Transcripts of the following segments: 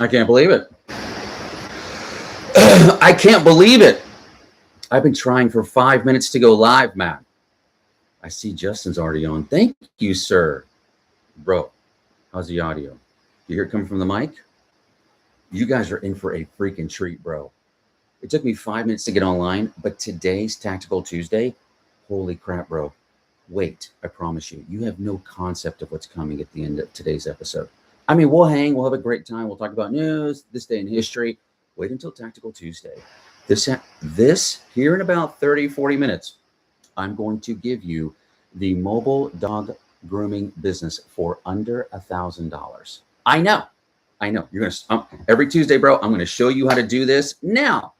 I can't believe it. I can't believe it. I've been trying for 5 minutes to go live, Matt. I see Justin's already on. Thank you, sir. Bro, how's the audio? You hear it coming from the mic? You guys are in for a freaking treat, bro. It took me 5 minutes to get online, but today's Tactical Tuesday, holy crap, bro. Wait, I promise you, you have no concept of what's coming at the end of today's episode. I mean, we'll hang, we'll have a great time. We'll talk about news, this day in history. Wait until Tactical Tuesday. This here in about 30, 40 minutes, I'm going to give you the mobile dog grooming business for under $1,000. I know. You're gonna every Tuesday, bro. I'm gonna show you how to do this now.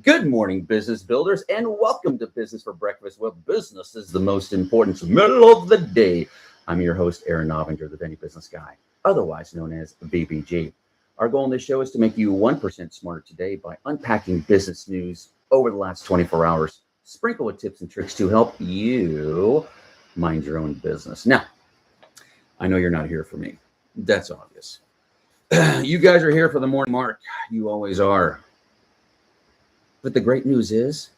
Good morning, business builders, and welcome to Business for Breakfast, where business is the most important middle of the day. I'm your host, Aaron Novinger, the Venti Business Guy, otherwise known as VBG. Our goal in this show is to make you 1% smarter today by unpacking business news over the last 24 hours, sprinkle with tips and tricks to help you mind your own business. Now, I know you're not here for me. That's obvious. You guys are here for the morning mark. You always are. But the great news is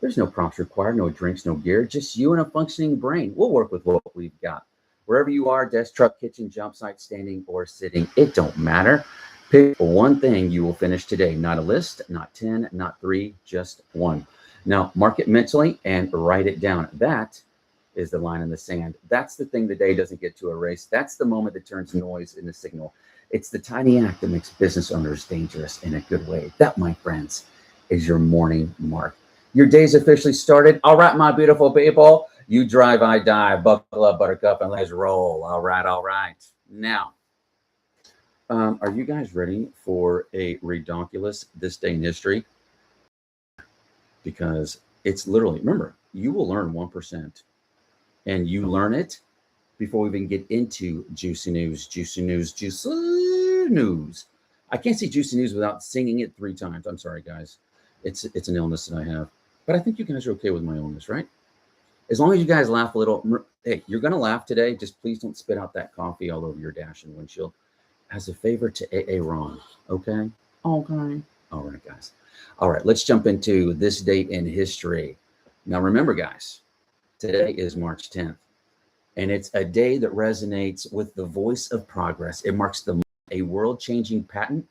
there's no prompts required, no drinks, no gear, just you and a functioning brain. We'll work with what we've got. Wherever you are, desk, truck, kitchen, job site, standing or sitting, it don't matter. Pick one thing you will finish today. Not a list, not 10, not 3, just one. Now, mark it mentally and write it down. That is the line in the sand. That's the thing the day doesn't get to erase. That's the moment that turns noise into signal. It's the tiny act that makes business owners dangerous in a good way. That, my friends, is your morning mark. Your day's officially started. All right, my beautiful people. You drive, I die. Buckle up, buttercup, and let's roll. All right. Now, are you guys ready for a redonkulous this day in history? Because it's literally, remember, you will learn 1%. And you learn it before we even get into juicy news. I can't say juicy news without singing it 3 times. I'm sorry, guys. It's an illness that I have. But I think you guys are okay with my illness, right? As long as you guys laugh a little. Hey, you're going to laugh today. Just please don't spit out that coffee all over your dash and windshield. As a favor to Aaron, okay? Okay. All right, guys. All right, let's jump into this date in history. Now, remember, guys, today is March 10th, and it's a day that resonates with the voice of progress. It marks a world-changing patent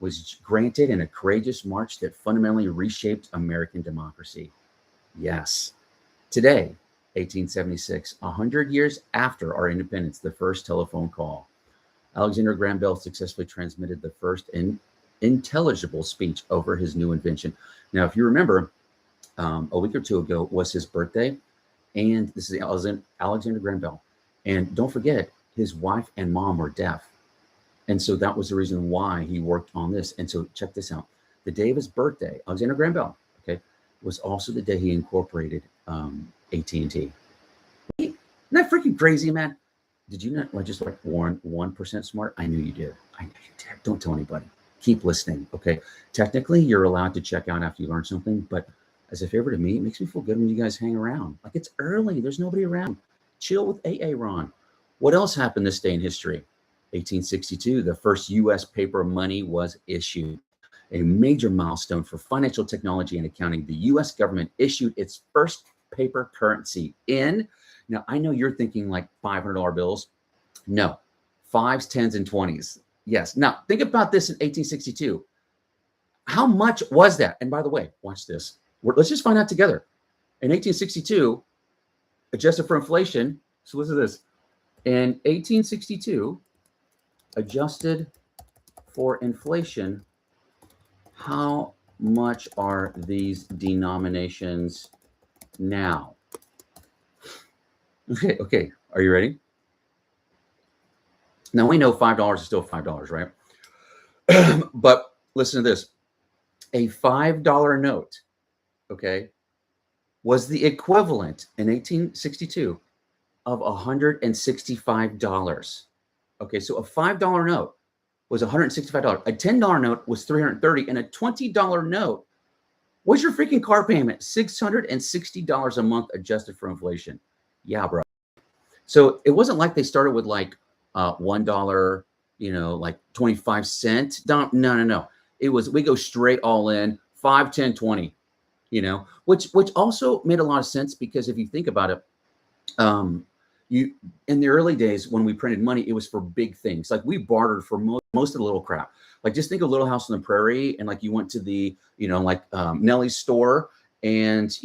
was granted in a courageous march that fundamentally reshaped American democracy. Yes. Today, 1876, 100 years after our independence, the first telephone call. Alexander Graham Bell successfully transmitted the first intelligible speech over his new invention. Now, if you remember, a week or two ago was his birthday, and this is Alexander Graham Bell. And don't forget, his wife and mom were deaf. And so that was the reason why he worked on this. And so check this out. The day of his birthday, Alexander Graham Bell, okay, was also the day he incorporated AT&T. Isn't that freaking crazy, man? Did you not just like 1% smart? I knew you did. I knew you did. Don't tell anybody. Keep listening, okay? Technically, you're allowed to check out after you learn something, but as a favor to me, it makes me feel good when you guys hang around. Like, it's early. There's nobody around. Chill with Aaron. What else happened this day in history? 1862, the first U.S. paper money was issued. A major milestone for financial technology and accounting. The U.S. government issued its first paper currency in, now I know you're thinking like $500 bills. No, 5s, 10s, and 20s. Yes. Now, think about this in 1862. How much was that? And by the way, watch this. Let's just find out together. In 1862, adjusted for inflation, so listen to this. In 1862, adjusted for inflation, how much are these denominations now? Okay. Are you ready? Now, we know $5 is still $5, right? But listen to this. A $5 note, okay, was the equivalent in 1862 of $165. Okay, so a $5 note was $165. A $10 note was $330, and a $20 note was your freaking car payment, $660 a month adjusted for inflation. Yeah, bro. So it wasn't like they started with like $1, like 25 cents. No. It was, we go straight all in, 5, 10, 20, which also made a lot of sense, because if you think about it, you, in the early days when we printed money, it was for big things. Like we bartered for most of the little crap. Like just think of Little House on the Prairie, and like you went to the, Nellie's store, and,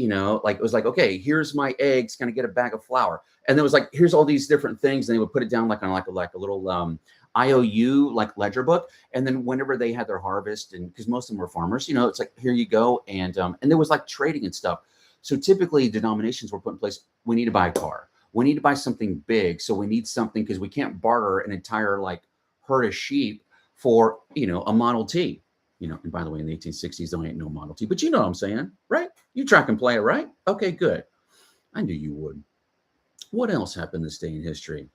like it was like, okay, here's my eggs, can I get a bag of flour? And there was like, here's all these different things. And they would put it down like on like a little IOU, like ledger book. And then whenever they had their harvest, and because most of them were farmers, it's like, here you go. And there was like trading and stuff. So typically denominations were put in place. We need to buy a car. We need to buy something big. So we need something, because we can't barter an entire like herd of sheep for, a Model T. And by the way, in the 1860s, there ain't no Model T, but you know what I'm saying, right? You track and play it, right? Okay, good. I knew you would. What else happened this day in history?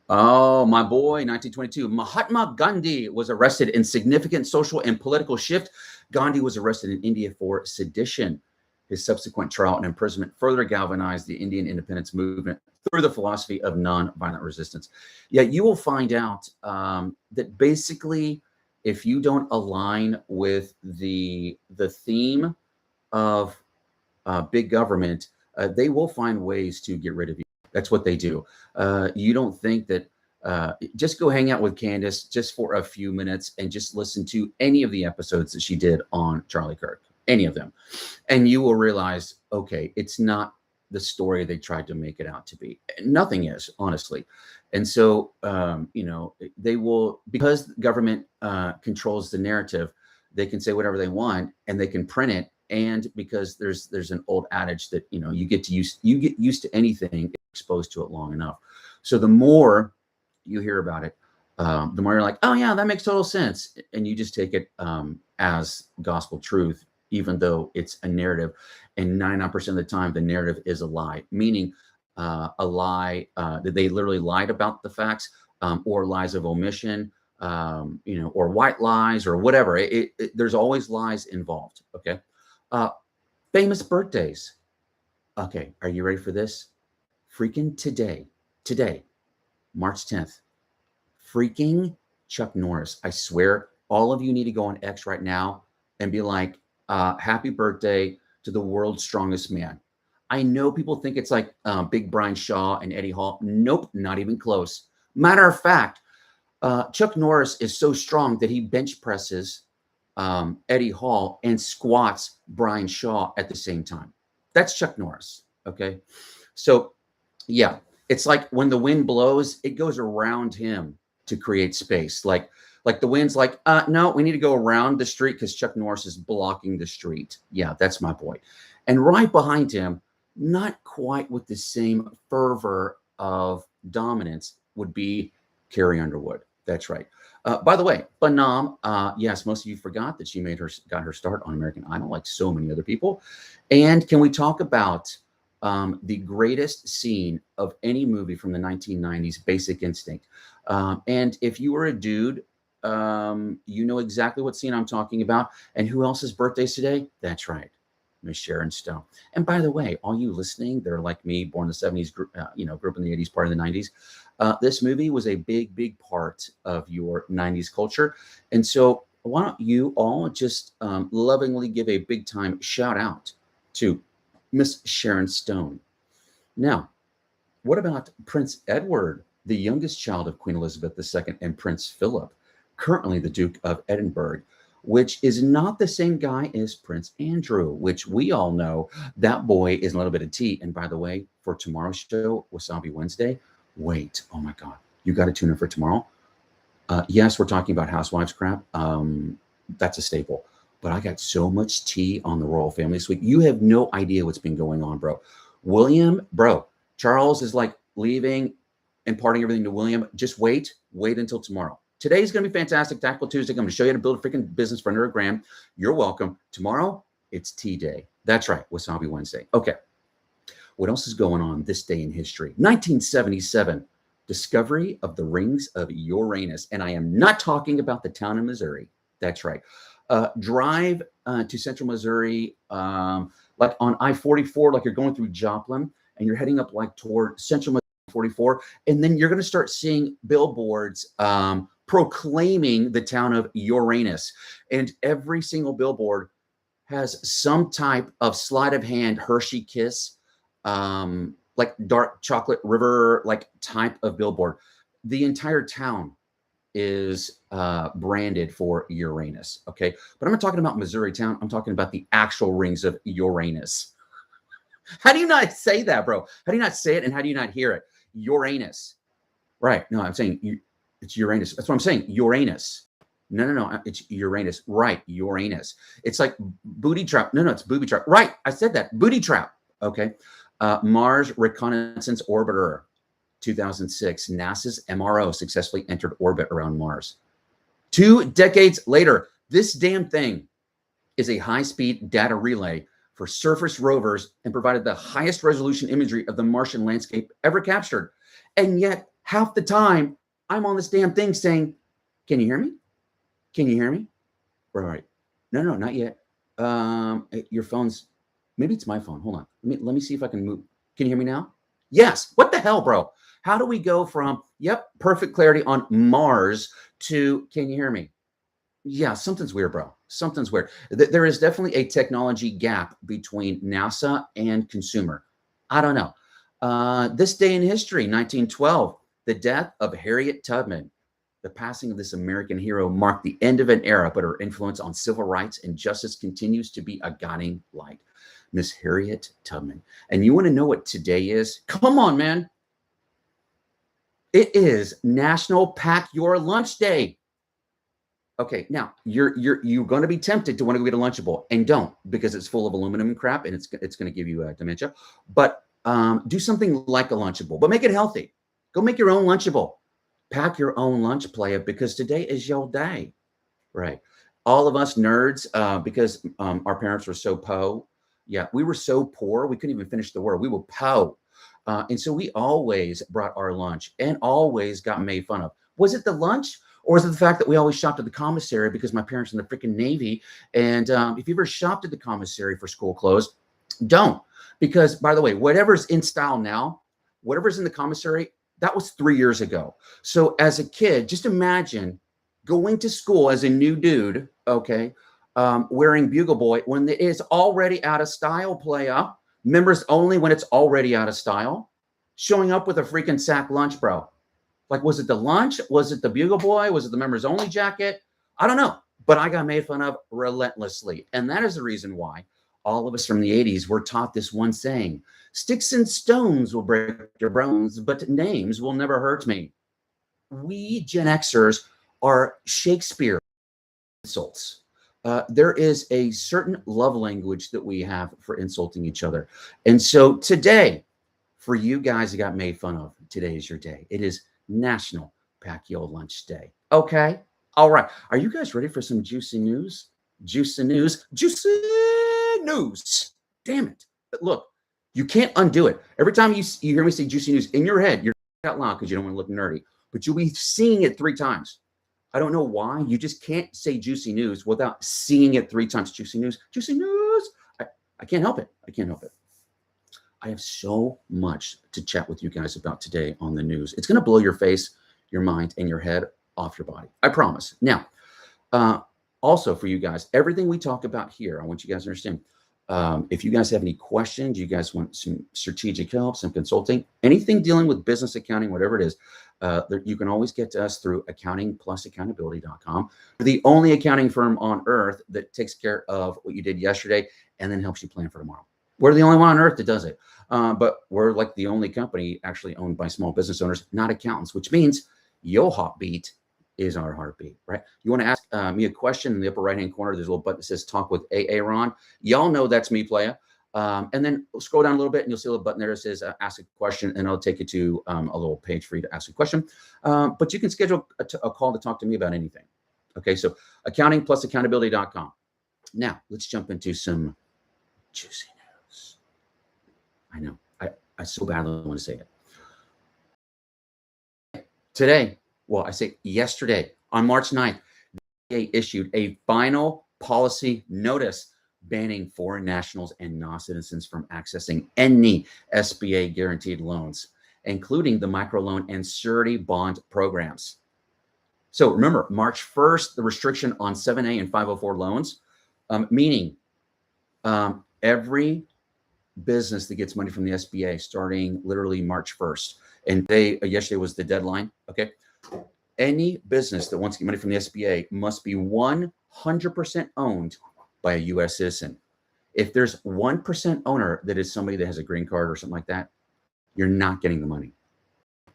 Oh, my boy, 1922, Mahatma Gandhi was arrested in significant social and political shift. Gandhi was arrested in India for sedition. His subsequent trial and imprisonment further galvanized the Indian independence movement through the philosophy of nonviolent resistance. Yet you will find out that basically, if you don't align with the theme of big government, they will find ways to get rid of you. That's what they do. You don't think that just go hang out with Candace just for a few minutes and just listen to any of the episodes that she did on Charlie Kirk, any of them. And you will realize, okay, it's not the story they tried to make it out to be. Nothing is, honestly. And so, they will, because government controls the narrative, they can say whatever they want, and they can print it. And because there's an old adage that, you get used to anything, exposed to it long enough. So the more you hear about it, the more you're like, oh yeah, that makes total sense. And you just take it as gospel truth, even though it's a narrative. And 99% of the time, the narrative is a lie, meaning a lie that they literally lied about the facts, or lies of omission, or white lies, or whatever. There's always lies involved. Okay. Famous birthdays. Okay. Are you ready for this? Freaking today, March 10th, freaking Chuck Norris. I swear, all of you need to go on X right now and be like, happy birthday to the world's strongest man. I know people think it's like Big Brian Shaw and Eddie Hall. Nope, not even close. Matter of fact, Chuck Norris is so strong that he bench presses Eddie Hall and squats Brian Shaw at the same time. That's Chuck Norris. Okay. So yeah, it's like when the wind blows, it goes around him to create space. Like the wind's like, no, we need to go around the street because Chuck Norris is blocking the street. Yeah, that's my boy. And right behind him, not quite with the same fervor of dominance, would be Carrie Underwood. That's right. By the way, Banam, yes, most of you forgot that she got her start on American Idol, like so many other people. And can we talk about the greatest scene of any movie from the 1990s, Basic Instinct? And if you were a dude, you know exactly what scene I'm talking about. And who else's birthday's today? That's right, Miss Sharon Stone. And by the way, all you listening, they're like me, born in the 70s, grew up in the 80s, part of the 90s. This movie was a big part of your 90s culture. And so why don't you all just lovingly give a big time shout out to Miss Sharon Stone. Now, what about Prince Edward, the youngest child of Queen Elizabeth II and Prince Philip, currently the Duke of Edinburgh, which is not the same guy as Prince Andrew, which we all know that boy is a little bit of tea. And by the way, for tomorrow's show, Wasabi Wednesday, wait, oh my God, you got to tune in for tomorrow. Yes, we're talking about housewives crap. That's a staple. But I got so much tea on the royal family this week. You have no idea what's been going on, bro. Charles is like leaving, imparting everything to William. Just wait until tomorrow. Today's going to be fantastic. Tactical Tuesday. I'm going to show you how to build a freaking business for under $1,000. You're welcome. Tomorrow, it's tea day. That's right. Wasabi Wednesday. Okay. What else is going on this day in history? 1977, discovery of the rings of Uranus. And I am not talking about the town in Missouri. That's right. Drive to central Missouri, like on I-44, like you're going through Joplin, and you're heading up like toward central Missouri 44. And then you're going to start seeing billboards proclaiming the town of Uranus. And every single billboard has some type of sleight of hand Hershey Kiss, like dark chocolate river, like type of billboard. The entire town is branded for Uranus. Okay. But I'm not talking about Missouri town. I'm talking about the actual rings of Uranus. How do you not say that, bro? How do you not say it? And how do you not hear it? Uranus. Right. No, I'm saying it's Uranus. That's what I'm saying. Uranus. No. It's Uranus. Right. Uranus. It's like booty trap. No, it's booby trap. Right. I said that. Booty trap. Okay. Mars Reconnaissance Orbiter, 2006. NASA's MRO successfully entered orbit around Mars. 2 decades later, this damn thing is a high-speed data relay for surface rovers and provided the highest resolution imagery of the Martian landscape ever captured. And yet, half the time, I'm on this damn thing saying, can you hear me? Can you hear me? Right. No, not yet. Your phone's, maybe it's my phone. Hold on. Let me see if I can move. Can you hear me now? Yes. What the hell, bro? How do we go from, yep, perfect clarity on Mars to, can you hear me? Yeah, something's weird, bro. Something's weird. There is definitely a technology gap between NASA and consumer. I don't know. This day in history, 1912, the death of Harriet Tubman. The passing of this American hero marked the end of an era, but her influence on civil rights and justice continues to be a guiding light. Miss Harriet Tubman. And you want to know what today is? Come on, man. It is National Pack Your Lunch Day. Okay, now you're going to be tempted to want to go get a Lunchable, and don't, because it's full of aluminum and crap, and it's going to give you dementia. But do something like a Lunchable, but make it healthy. Go make your own Lunchable. Pack your own lunch, playa, because today is your day, right? All of us nerds, because our parents were so po. Yeah, we were so poor we couldn't even finish the word. We were po, and so we always brought our lunch and always got made fun of. Was it the lunch? Or is it the fact that we always shopped at the commissary because my parents in the freaking Navy? And if you ever shopped at the commissary for school clothes, don't. Because, by the way, whatever's in style now, whatever's in the commissary, that was 3 years ago. So as a kid, just imagine going to school as a new dude, okay, wearing Bugle Boy when it is already out of style, playa. Members only when it's already out of style. Showing up with a freaking sack lunch, bro. Like, was it the lunch? Was it the Bugle Boy? Was it the members only jacket? I don't know, but I got made fun of relentlessly. And that is the reason why all of us from the 80s were taught this one saying, sticks and stones will break your bones, but names will never hurt me. We Gen Xers are Shakespeare insults. There is a certain love language that we have for insulting each other. And so today, for you guys that got made fun of, today is your day. It is National Pack Your Lunch Day. Okay. All right. Are you guys ready for some juicy news? Juicy news. Juicy news. Damn it. But look, you can't undo it. Every time you hear me say juicy news in your head, you're out loud because you don't want to look nerdy, but you'll be seeing it 3 times. I don't know why. You just can't say juicy news without seeing it 3 times. Juicy news. Juicy news. I can't help it. I can't help it. I have so much to chat with you guys about today on the news. It's going to blow your face, your mind, and your head off your body. I promise. Now, also for you guys, everything we talk about here, I want you guys to understand. If you guys have any questions, you guys want some strategic help, some consulting, anything dealing with business accounting, whatever it is, you can always get to us through accountingplusaccountability.com. We're the only accounting firm on earth that takes care of what you did yesterday and then helps you plan for tomorrow. We're the only one on earth that does it. But we're like the only company actually owned by small business owners, not accountants, which means your heartbeat is our heartbeat, right? You want to ask me a question in the upper right-hand corner, there's a little button that says talk with Aaron. Y'all know that's me, playa. And then scroll down a little bit and you'll see a little button there that says ask a question, and it'll take you to a little page for you to ask a question. But you can schedule a call to talk to me about anything. Okay, so accountingplusaccountability.com. Now, let's jump into some juicy news. I know, I so badly want to say it. Today, well, I say yesterday, on March 9th, they issued a final policy notice banning foreign nationals and non-citizens from accessing any SBA guaranteed loans. including the microloan and surety bond programs. So remember, March 1st, the restriction on 7A and 504 loans, meaning every business that gets money from the SBA starting literally March 1st, and yesterday was the deadline, okay? Any business that wants to get money from the SBA must be 100% owned by a U.S. citizen. If there's 1% owner that is somebody that has a green card or something like that, you're not getting the money.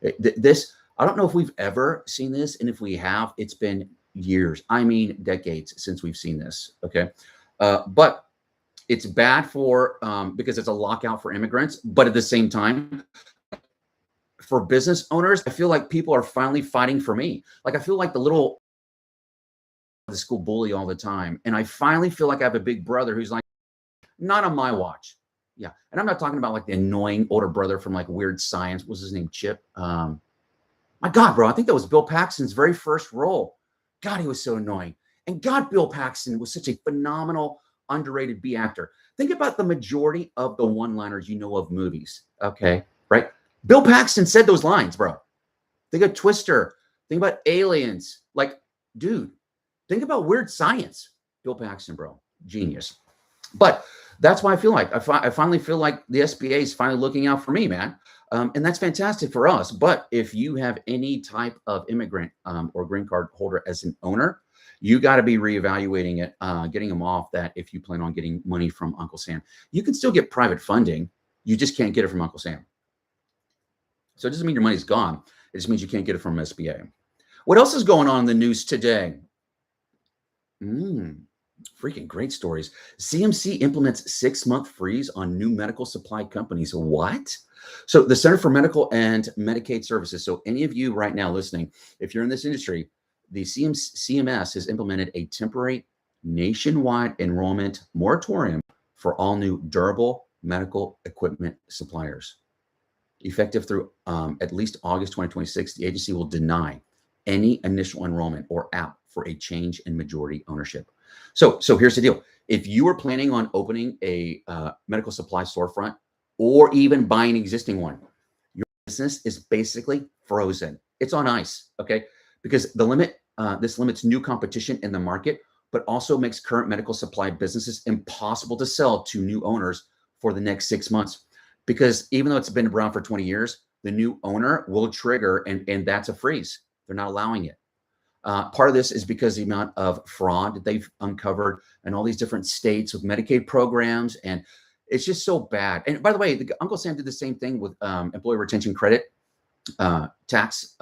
I don't know if we've ever seen this, and if we have, it's been years. I mean, decades since we've seen this, okay? But it's bad for, because it's a lockout for immigrants, but at the same time, for business owners, I feel like people are finally fighting for me. Like, I feel like the school bully all the time. And I finally feel like I have a big brother who's like, not on my watch. Yeah. And I'm not talking about like the annoying older brother from like Weird Science. What was his name? Chip. My God, bro, I think that was Bill Paxton's very first role. God, he was so annoying. And God, Bill Paxton was such a phenomenal, underrated B actor. Think about the majority of the one-liners you know of movies. Okay. Right. Bill Paxton said those lines, bro. Think of Twister. Think about Aliens. Like, dude, think about Weird Science. Bill Paxton, bro. Genius. But that's why I feel like I finally feel like the SBA is finally looking out for me, man. And that's fantastic for us. But if you have any type of immigrant or green card holder as an owner, you got to be reevaluating it, getting them off that if you plan on getting money from Uncle Sam. You can still get private funding. You just can't get it from Uncle Sam. So it doesn't mean your money's gone. It just means you can't get it from SBA. What else is going on in the news today? Freaking great stories. CMC implements 6-month freeze on new medical supply companies. What? So the Center for Medical and Medicaid Services. So any of you right now listening, if you're in this industry, the CMS has implemented a temporary nationwide enrollment moratorium for all new durable medical equipment suppliers. Effective through at least August 2026, the agency will deny any initial enrollment or app for a change in majority ownership. So here's the deal. If you are planning on opening a medical supply storefront or even buying an existing one, your business is basically frozen. It's on ice, okay? Because this limits new competition in the market, but also makes current medical supply businesses impossible to sell to new owners for the next 6 months. Because even though it's been around for 20 years, the new owner will trigger, and that's a freeze. They're not allowing it. Part of this is because the amount of fraud that they've uncovered in all these different states with Medicaid programs, and it's just so bad. And by the way, Uncle Sam did the same thing with employee retention credit, tax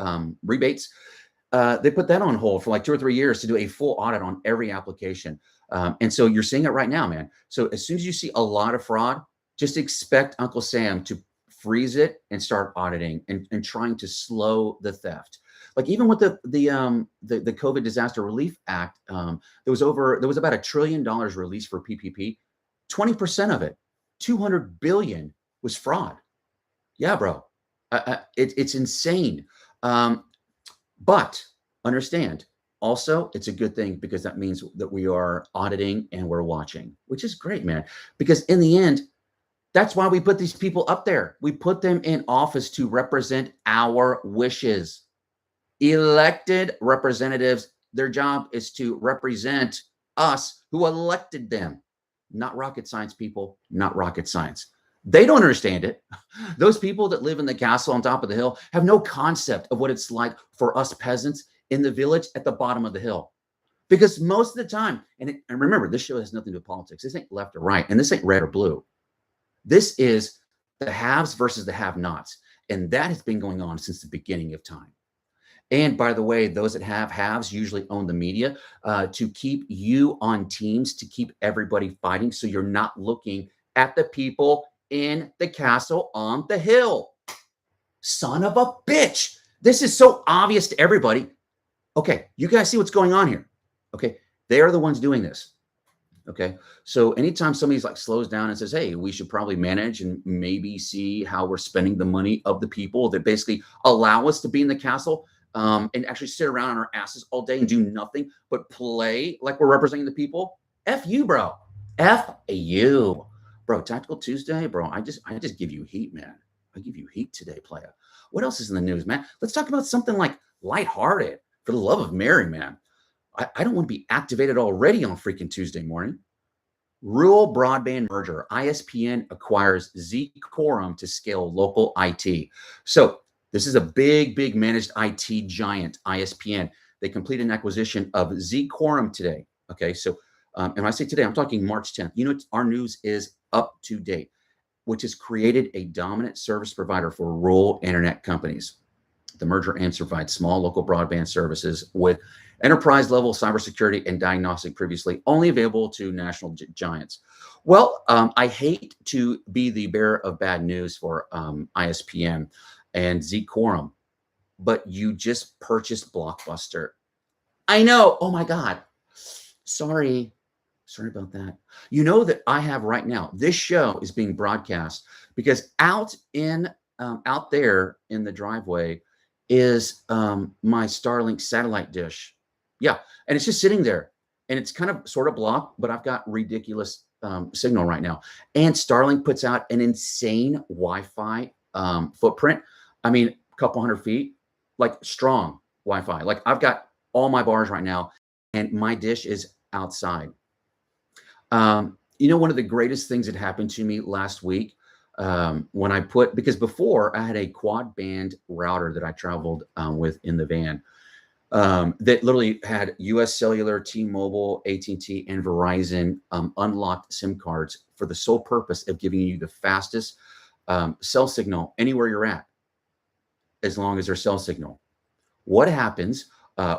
rebates. They put that on hold for like 2 or 3 years to do a full audit on every application. And so you're seeing it right now, man. So as soon as you see a lot of fraud, just expect Uncle Sam to freeze it and start auditing and trying to slow the theft. Like even with the COVID Disaster Relief Act, there was about $1 trillion released for PPP. 20% of it, 200 billion, was fraud. Yeah, bro, it's insane. But understand, also, it's a good thing because that means that we are auditing and we're watching, which is great, man. Because in the end, that's why we put these people up there. We put them in office to represent our wishes. Elected representatives, their job is to represent us who elected them. Not rocket science, people, not rocket science. They don't understand it. Those people that live in the castle on top of the hill have no concept of what it's like for us peasants in the village at the bottom of the hill. Because most of the time, and remember, this show has nothing to do with politics. This ain't left or right, and this ain't red or blue. This is the haves versus the have-nots. And that has been going on since the beginning of time. And by the way, those that have haves usually own the media to keep you on teams, to keep everybody fighting. So you're not looking at the people in the castle on the hill. Son of a bitch. This is so obvious to everybody. Okay, you guys see what's going on here. Okay, they are the ones doing this. Okay, so anytime somebody's like slows down and says, hey, we should probably manage and maybe see how we're spending the money of the people that basically allow us to be in the castle and actually sit around on our asses all day and do nothing but play like we're representing the people. F you, bro. F you. Bro, Tactical Tuesday, bro. I just give you heat, man. I give you heat today, playa. What else is in the news, man? Let's talk about something like lighthearted. For the love of Mary, man. I don't want to be activated already on freaking Tuesday morning. Rural broadband merger. ISPN acquires Z-Quorum to scale local IT. So this is a big managed IT giant, ISPN. They completed an acquisition of Z-Quorum today. Okay, so and I say today, I'm talking March 10th. You know, our news is up to date, which has created a dominant service provider for rural internet companies. The merger aims to provide small local broadband services with enterprise level cybersecurity and diagnostic previously only available to national giants. Well, I hate to be the bearer of bad news for ISPN and Z-Quorum, but you just purchased Blockbuster. I know. Oh my God. Sorry about that. You know that I have right now, this show is being broadcast because out there in the driveway is my Starlink satellite dish. Yeah, and it's just sitting there, and it's kind of sort of blocked, but I've got ridiculous signal right now. And Starlink puts out an insane Wi-Fi footprint. I mean, a couple hundred feet, like strong Wi-Fi. Like I've got all my bars right now, and my dish is outside. You know, one of the greatest things that happened to me last week when I because before I had a quad band router that I traveled with in the van that literally had US Cellular, T-Mobile, AT&T, and Verizon unlocked SIM cards for the sole purpose of giving you the fastest cell signal anywhere you're at, as long as there's cell signal. What happens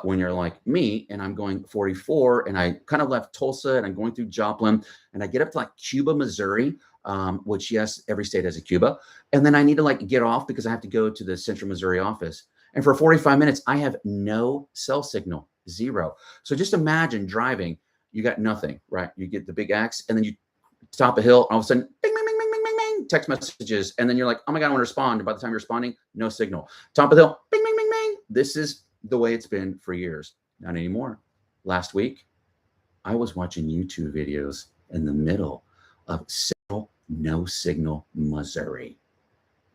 when you're like me and I'm going 44 and I kind of left Tulsa and I'm going through Joplin and I get up to like Cuba, Missouri, which yes, every state has a Cuba. And then I need to like get off because I have to go to the Central Missouri office. And for 45 minutes, I have no cell signal, zero. So just imagine driving, you got nothing, right? You get the big X and then you top a hill, all of a sudden, bing, bing, bing, bing, bing, bing, bing, text messages. And then you're like, oh my God, I want to respond. And by the time you're responding, no signal. Top of the hill, bing, bing, bing, bing. This is the way it's been for years. Not anymore. Last week, I was watching YouTube videos in the middle of no signal Missouri.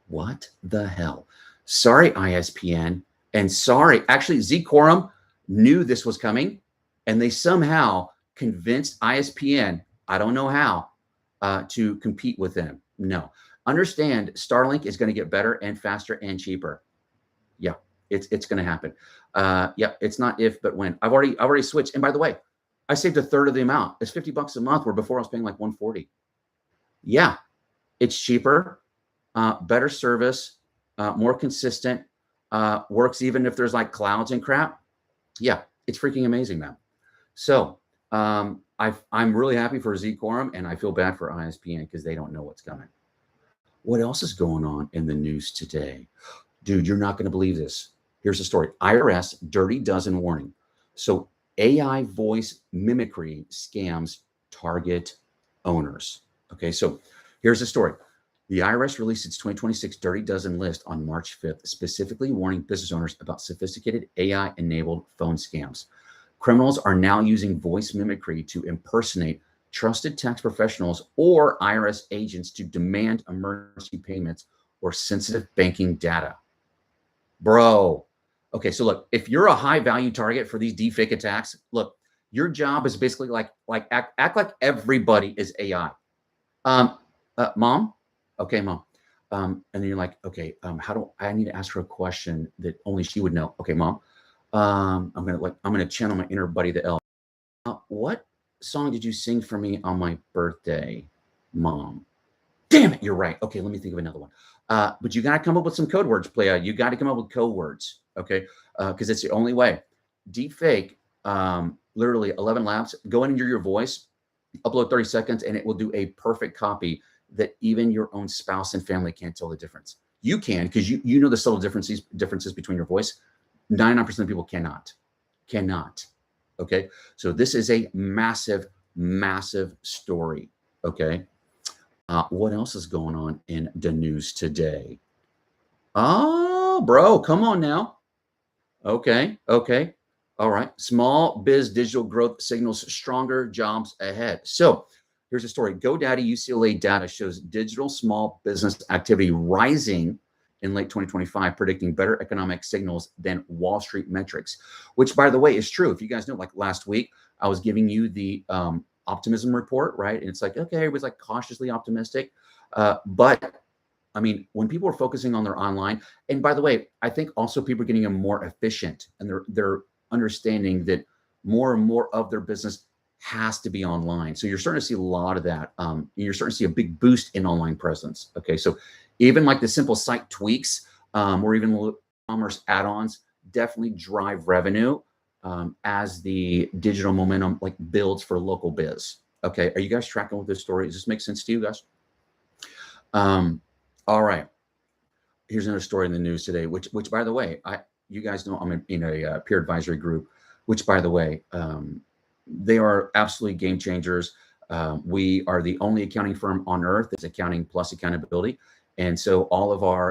What the hell? Sorry, ISPN. And sorry, actually, Z-Quorum knew this was coming and they somehow convinced ISPN, I don't know how, to compete with them. No. Understand, Starlink is going to get better and faster and cheaper. Yeah, it's going to happen. Yeah, it's not if, but when. I've already switched. And by the way, I saved a third of the amount. It's $50 a month, where before I was paying like $140. Yeah, it's cheaper, better service, more consistent, works even if there's like clouds and crap. Yeah, it's freaking amazing, man. So I'm really happy for Z-Quorum, and I feel bad for ISPN because they don't know what's coming. What else is going on in the news today? Dude, you're not going to believe this. Here's the story. IRS dirty dozen warning. So AI voice mimicry scams target owners. Okay, so here's the story. The IRS released its 2026 Dirty Dozen list on March 5th, specifically warning business owners about sophisticated AI-enabled phone scams. Criminals are now using voice mimicry to impersonate trusted tax professionals or IRS agents to demand emergency payments or sensitive banking data. Bro. Okay, so look, if you're a high-value target for these deepfake attacks, look, your job is basically act like everybody is AI. Mom? Okay, Mom. And then you're like, okay, I need to ask her a question that only she would know. Okay, Mom. I'm gonna channel my inner Buddy the Elf. What song did you sing for me on my birthday, Mom? Damn it, you're right. Okay, let me think of another one. But you gotta come up with some code words, playa. You gotta come up with code words, okay? Because it's the only way. Deepfake, literally 11 labs. Go into your voice, upload 30 seconds, and it will do a perfect copy that even your own spouse and family can't tell the difference. You can, because you know the subtle differences between your voice. 99% of people cannot. Okay, so this is a massive story. Okay, what else is going on in the news today? Oh, bro, come on now. Okay, all right. Small biz digital growth signals stronger jobs ahead. So here's a story. GoDaddy UCLA data shows digital small business activity rising in late 2025, predicting better economic signals than Wall Street metrics, which, by the way, is true. If you guys know, like last week, I was giving you the optimism report, right? And it's like, okay, everybody's like cautiously optimistic. But I mean, when people are focusing on their online, and by the way, I think also people are getting more efficient, and they're understanding that more and more of their business has to be online. So you're starting to see a lot of that. You're starting to see a big boost in online presence. Okay, so even like the simple site tweaks, or even commerce add-ons, definitely drive revenue as the digital momentum like builds for local biz. Okay, are you guys tracking with this story? Does this make sense to you guys? All right. Here's another story in the news today, which by the way, you guys know I'm in a peer advisory group, which by the way, they are absolutely game changers. We are the only accounting firm on earth that's accounting plus accountability. And so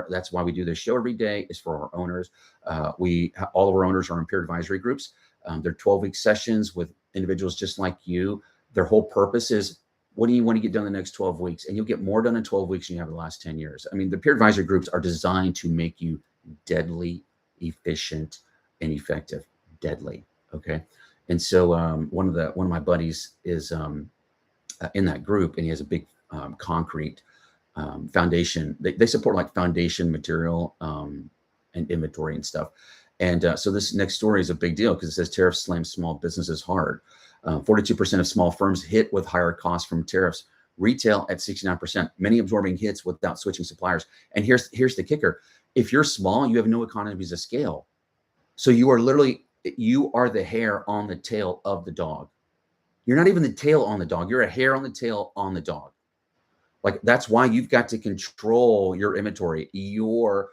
that's why we do this show every day, is for our owners. All of our owners are in peer advisory groups. They're 12-week sessions with individuals just like you. Their whole purpose is, what do you want to get done in the next 12 weeks? And you'll get more done in 12 weeks than you have in the last 10 years. I mean, the peer advisory groups are designed to make you deadly efficient and effective. Deadly. Okay. And so one of my buddies is in that group, and he has a big concrete foundation. They support like foundation material and inventory and stuff. And so this next story is a big deal because it says tariffs slam small businesses hard. 42% of small firms hit with higher costs from tariffs. Retail at 69%. Many absorbing hits without switching suppliers. And here's the kicker: if you're small, you have no economies of scale. So you are the hair on the tail of the dog. You're not even the tail on the dog. You're a hair on the tail on the dog. Like, that's why you've got to control your inventory, your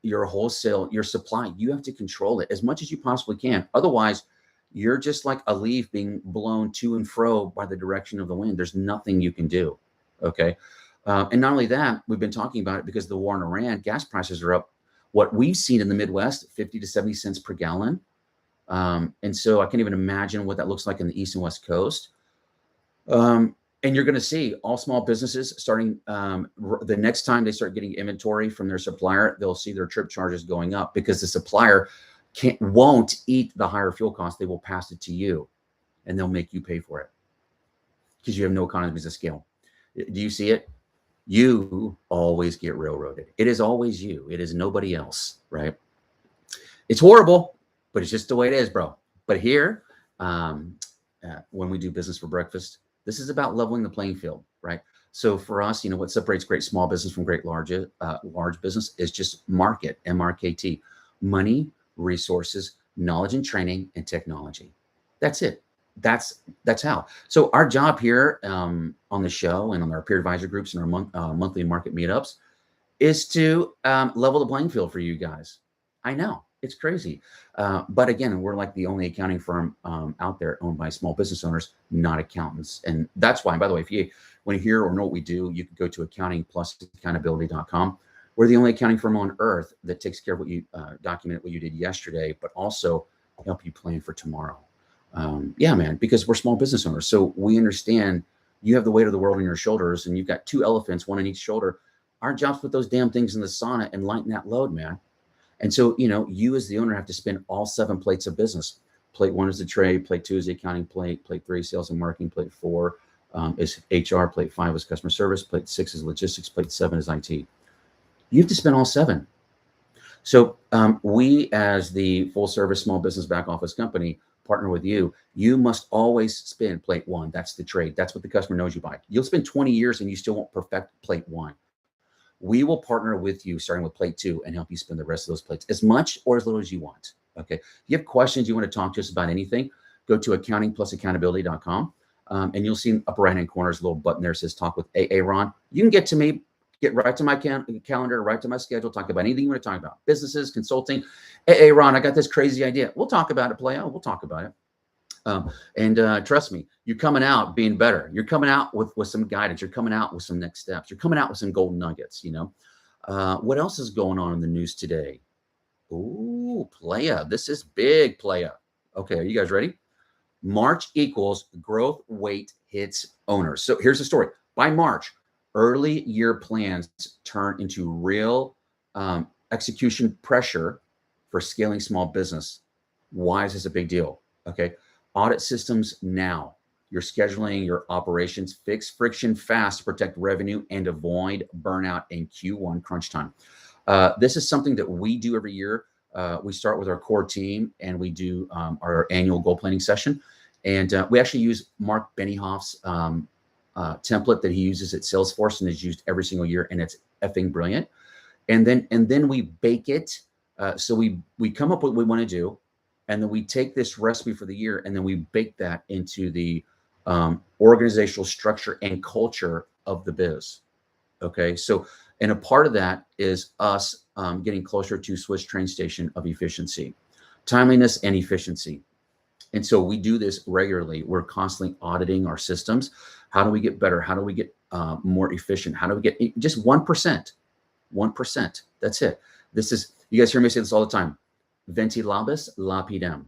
wholesale, your supply. You have to control it as much as you possibly can. Otherwise, you're just like a leaf being blown to and fro by the direction of the wind. There's nothing you can do. Okay. And not only that, we've been talking about it because of the war in Iran, gas prices are up. What we've seen in the Midwest, 50 to 70 cents per gallon. And so I can't even imagine what that looks like in the East and West Coast. And you're going to see all small businesses starting the next time they start getting inventory from their supplier, they'll see their trip charges going up because the supplier won't eat the higher fuel costs. They will pass it to you, and they'll make you pay for it because you have no economies of scale. Do you see it? You always get railroaded. It is always you. It is nobody else, right? It's horrible, but it's just the way it is, bro. But here, when we do business for breakfast, this is about leveling the playing field, right? So for us, what separates great small business from great large business is just market, MRKT, money, resources, knowledge and training, and technology. That's it. That's how. So our job here on the show and on our peer advisor groups and our monthly market meetups is to level the playing field for you guys. I know it's crazy. But again, we're like the only accounting firm out there owned by small business owners, not accountants. And that's why, by the way, if you want to hear or know what we do, you can go to accountingplusaccountability.com. We're the only accounting firm on earth that takes care of what you document what you did yesterday, but also help you plan for tomorrow. Yeah, man, because we're small business owners. So we understand you have the weight of the world on your shoulders and you've got two elephants, one on each shoulder. Our job's to put those damn things in the sauna and lighten that load, man. And so, you as the owner have to spin all 7 plates of business. Plate 1 is the trade. Plate 2 is the accounting plate. Plate 3, sales and marketing. Plate 4 is HR. Plate 5 is customer service. Plate 6 is logistics. Plate 7 is IT. You have to spin all 7. So we, as the full service small business back office company, partner with you. You must always spin plate 1. That's the trade. That's what the customer knows you by. You'll spend 20 years and you still won't perfect plate 1. We will partner with you starting with plate 2 and help you spin the rest of those plates as much or as little as you want. Okay. If you have questions, you want to talk to us about anything, go to accountingplusaccountability.com and you'll see in the upper right hand corner is a little button there that says talk with Aaron. You can get to me, get right to my calendar, right to my schedule, talk about anything you want to talk about, businesses, consulting. Aaron, I got this crazy idea. We'll talk about it, playa. We'll talk about it. And trust me, you're coming out being better. You're coming out with some guidance. You're coming out with some next steps. You're coming out with some golden nuggets, What else is going on in the news today? Ooh, playa. This is big, playa. Okay, are you guys ready? March equals growth weight hits owners. So here's the story. By March, early year plans turn into real execution pressure for scaling small business. Why is this a big deal? Okay. Audit systems now. Your scheduling, your operations, fix friction fast to protect revenue and avoid burnout in Q1 crunch time. This is something that we do every year. We start with our core team and we do our annual goal planning session. And we actually use Mark Benioff's template that he uses at Salesforce and is used every single year. And it's effing brilliant. And then we bake it. So we come up with what we want to do. And then we take this recipe for the year and then we bake that into the organizational structure and culture of the biz. Okay. So, and a part of that is us getting closer to Swiss train station of efficiency, timeliness and efficiency. And so we do this regularly. We're constantly auditing our systems. How do we get better? How do we get more efficient? How do we get just 1%? 1%. That's it. This is, you guys hear me say this all the time. Venti labis lapidem.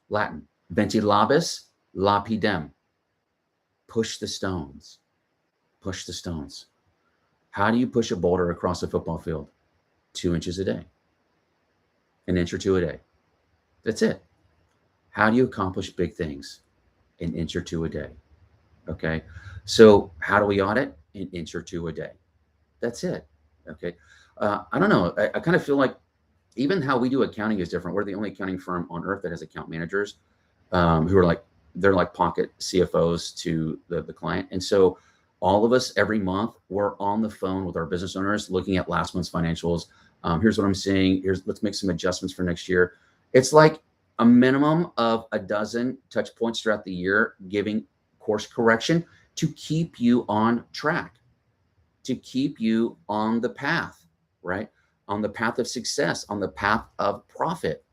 Latin. Venti labis lapidem. Push the stones. Push the stones. How do you push a boulder across a football field? 2 inches a day. An inch or two a day. That's it. How do you accomplish big things? An inch or two a day. Okay. So how do we audit? An inch or two a day. That's it. Okay. I don't know. I kind of feel like even how we do accounting is different. We're the only accounting firm on earth that has account managers who are like, they're like pocket CFOs to the client. And so all of us every month, we're on the phone with our business owners looking at last month's financials. Here's what I'm seeing. Let's make some adjustments for next year. It's like a minimum of a dozen touch points throughout the year, giving course correction to keep you on track, to keep you on the path, right? On the path of success, on the path of profit.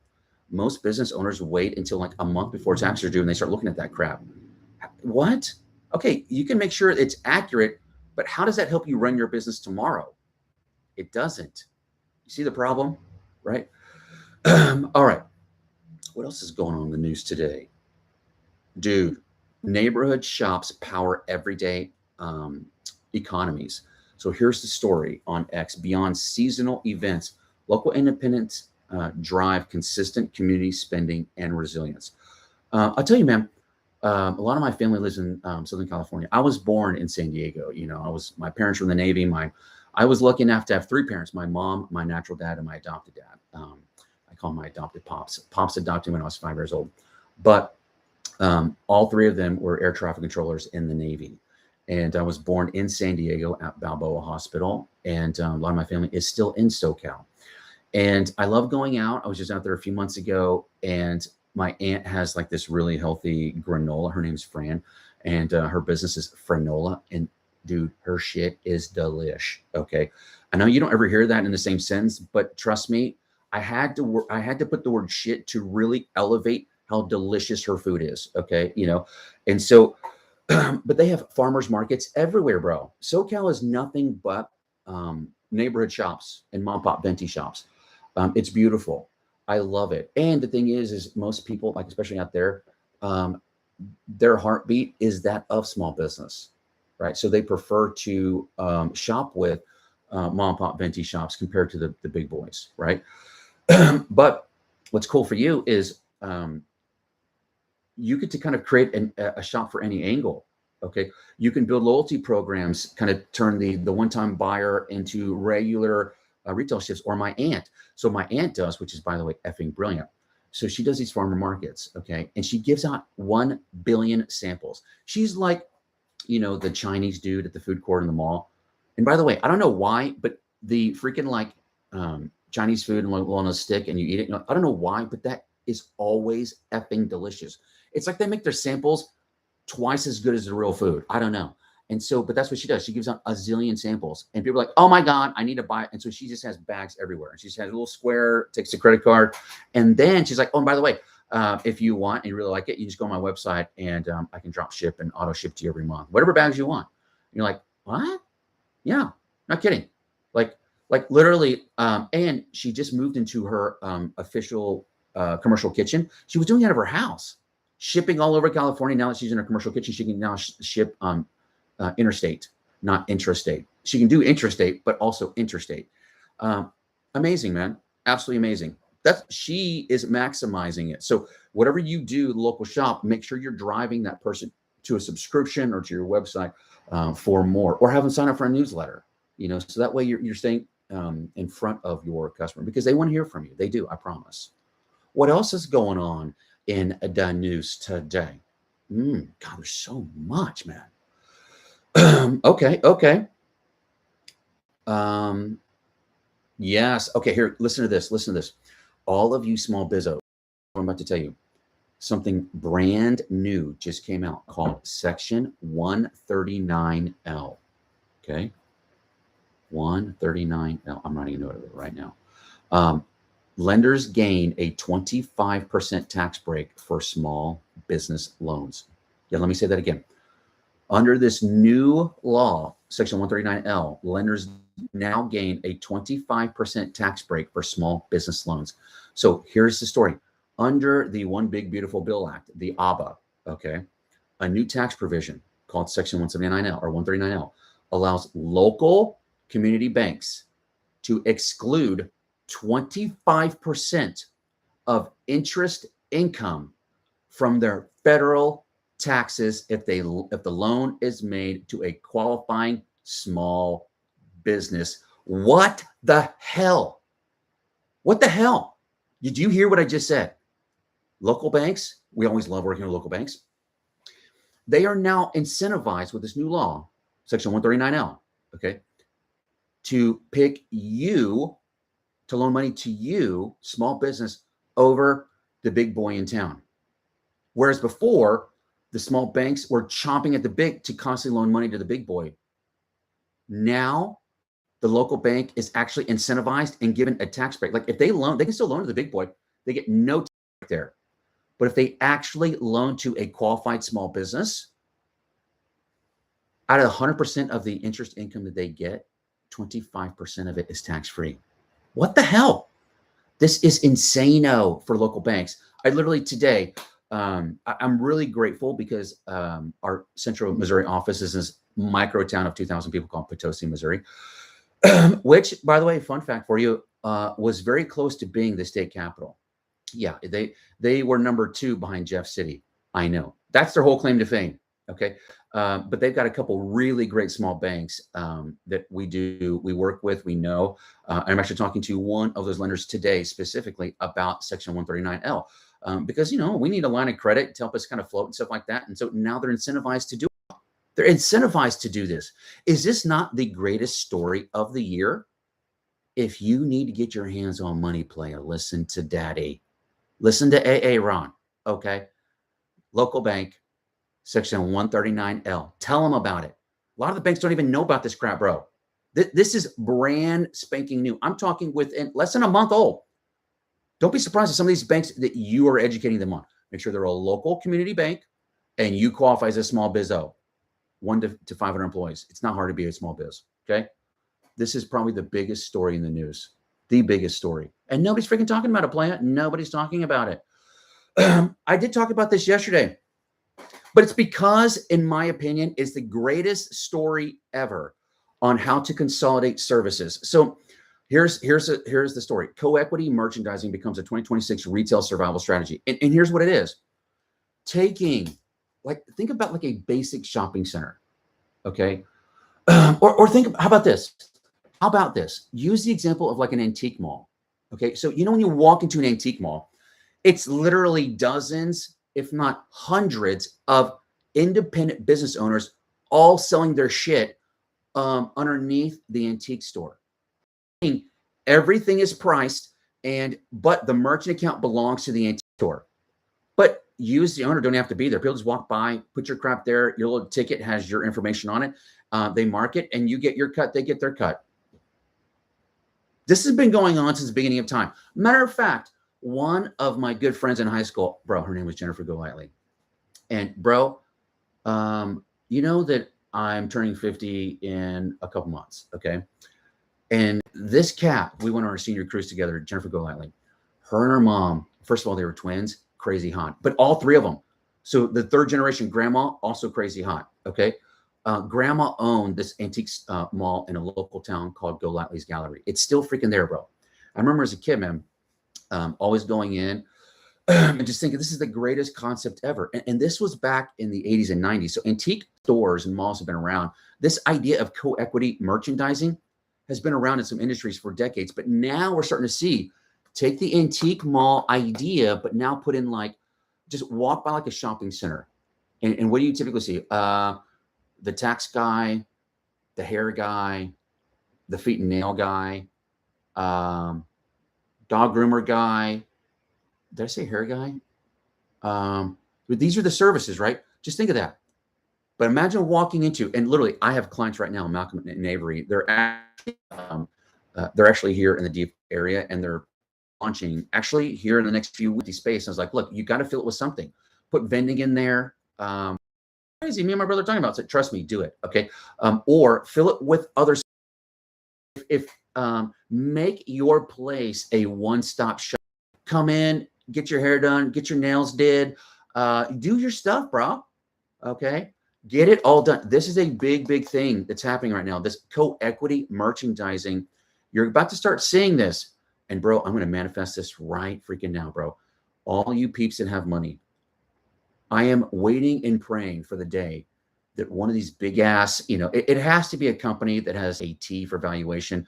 Most business owners wait until like a month before taxes are due and they start looking at that crap. What? Okay, you can make sure it's accurate, but how does that help you run your business tomorrow? It doesn't. You see the problem, right? All right. What else is going on in the news today? Dude, neighborhood shops power everyday economies. So here's the story on X. Beyond seasonal events, local independents drive consistent community spending and resilience. I'll tell you, man, a lot of my family lives in Southern California. I was born in San Diego. You know, my parents were in the Navy. I was lucky enough to have three parents: my mom, my natural dad, and my adopted dad. I call my adopted pops. Pops adopted me when I was 5 years old. But all three of them were air traffic controllers in the Navy. And I was born in San Diego at Balboa Hospital. And a lot of my family is still in SoCal. And I love going out. I was just out there a few months ago, and my aunt has like this really healthy granola. Her name's Fran, and her business is Franola. And dude, her shit is delish. Okay. I know you don't ever hear that in the same sentence, but trust me, I had to put the word shit to really elevate how delicious her food is. Okay. You know, and so, but they have farmers markets everywhere, bro. SoCal is nothing but neighborhood shops and mom pop venti shops. It's beautiful. I love it. And the thing is most people, like especially out there, their heartbeat is that of small business, right? So they prefer to shop with mom pop venti shops compared to the big boys, right? But what's cool for you is you get to kind of create a shop for any angle. Okay. You can build loyalty programs, kind of turn the one-time buyer into regular retail shifts, or my aunt. So my aunt does, which is, by the way, effing brilliant. So she does these farmer markets. Okay. And she gives out 1 billion samples. She's like, you know, the Chinese dude at the food court in the mall. And by the way, I don't know why, but the freaking like Chinese food on a stick and you eat it. I don't know why, but that is always effing delicious. It's like they make their samples twice as good as the real food. I don't know. And so, but that's what she does. She gives out a zillion samples and people are like, oh my God, I need to buy it. And so she just has bags everywhere. She just has a little square, takes a credit card. And then she's like, oh, and by the way, if you want and you really like it, you just go on my website and I can drop ship and auto ship to you every month, whatever bags you want. And you're like, what? Yeah, not kidding. Like literally. And she just moved into her official commercial kitchen. She was doing it out of her house, shipping all over California. Now that she's in her commercial kitchen, she can now ship interstate, not intrastate. She can do intrastate, but also interstate. Amazing, man. Absolutely amazing. She is maximizing it. So whatever you do, local shop, make sure you're driving that person to a subscription or to your website for more, or have them sign up for a newsletter. So that way you're staying in front of your customer, because they want to hear from you. They do, I promise. What else is going on in the news today? God, there's so much, man. Okay. Yes. Okay, here, listen to this. All of you small bizzos, I'm about to tell you, something brand new just came out called Section 139L. Okay. 139L. I'm writing a note of it right now. Lenders gain a 25% tax break for small business loans. Yeah, let me say that again. Under this new law, Section 139L, lenders now gain a 25% tax break for small business loans. So here's the story. Under the One Big Beautiful Bill Act, the ABA, okay, a new tax provision called Section 179L or 139L allows local community banks to exclude 25% of interest income from their federal taxes if the loan is made to a qualifying small business. What the hell? What the hell? Did you hear what I just said? Local banks, we always love working with local banks. They are now incentivized with this new law, Section 139L, okay, to pick you, to loan money to you, small business, over the big boy in town. Whereas before, the small banks were chomping at the bit to constantly loan money to the big boy. Now, the local bank is actually incentivized and given a tax break. Like if they loan, they can still loan to the big boy. They get no tax break there. But if they actually loan to a qualified small business, out of 100% of the interest income that they get, 25% of it is tax-free. What the hell? This is insane-o for local banks. I literally today, I'm really grateful because our Central Missouri office is this micro town of 2,000 people called Potosi, Missouri, which, by the way, fun fact for you, was very close to being the state capital. Yeah, they were number 2 behind Jeff City. I know. That's their whole claim to fame. Okay. But they've got a couple really great small banks that we work with, we know. I'm actually talking to one of those lenders today specifically about Section 139L because, we need a line of credit to help us kind of float and stuff like that. And so now they're incentivized to do it. They're incentivized to do this. Is this not the greatest story of the year? If you need to get your hands on money, player, listen to Daddy. Listen to AA Ron, okay? Local bank, Section 139L. Tell them about it. A lot of the banks don't even know about this crap, bro. This is brand spanking new. I'm talking within less than a month old. Don't be surprised if some of these banks that you are educating them on. Make sure they're a local community bank and you qualify as a small bizzo, 1 to 500 employees. It's not hard to be a small biz, okay? This is probably the biggest story in the news. The biggest story. And nobody's freaking talking about it, Playa. Nobody's talking about it. I did talk about this yesterday, but it's because, in my opinion, it's the greatest story ever on how to consolidate services. So here's the story. Co-equity merchandising becomes a 2026 retail survival strategy. And here's what it is. Think about like a basic shopping center, okay? Or think, how about this? How about this? Use the example of like an antique mall. Okay. So, when you walk into an antique mall, it's literally dozens, if not hundreds of independent business owners all selling their shit underneath the antique store. Everything is priced but the merchant account belongs to the antique store. But you as the owner don't have to be there. People just walk by, put your crap there. Your little ticket has your information on it. They mark it and you get your cut. They get their cut. This has been going on since the beginning of time. Matter of fact, one of my good friends in high school, bro, her name was Jennifer Golightly. And bro, you know that I'm turning 50 in a couple months, okay? And this cat, we went on our senior cruise together, Jennifer Golightly. Her and her mom, first of all, they were twins, crazy hot. But all 3 of them. So the 3rd generation grandma, also crazy hot, okay? grandma owned this antiques mall in a local town called Golightly's Gallery. It's still freaking there, bro. I remember as a kid, man, always going in and just thinking this is the greatest concept ever. And this was back in the 80s and 90s. So antique stores and malls have been around. This idea of co-equity merchandising has been around in some industries for decades. But now we're starting to see, take the antique mall idea, but now put in like, just walk by like a shopping center. And what do you typically see? The tax guy, the hair guy, the feet and nail guy, dog groomer guy. Did I say hair guy? But these are the services, right? Just think of that. But imagine walking into, and literally, I have clients right now, Malcolm and Avery. They're actually here in the deep area, and they're launching actually here in the next few weeks. Space. I was like, look, you got to fill it with something. Put vending in there. Crazy. Me and my brother are talking about it. So trust me, do it. Okay. Or fill it with others. If make your place a one-stop shop. Come in, get your hair done, get your nails did, do your stuff, bro. Okay. Get it all done. This is a big, big thing that's happening right now. This co-equity merchandising. You're about to start seeing this. And bro, I'm going to manifest this right freaking now, bro. All you peeps that have money, I am waiting and praying for the day that one of these big ass, it has to be a company that has a T for valuation,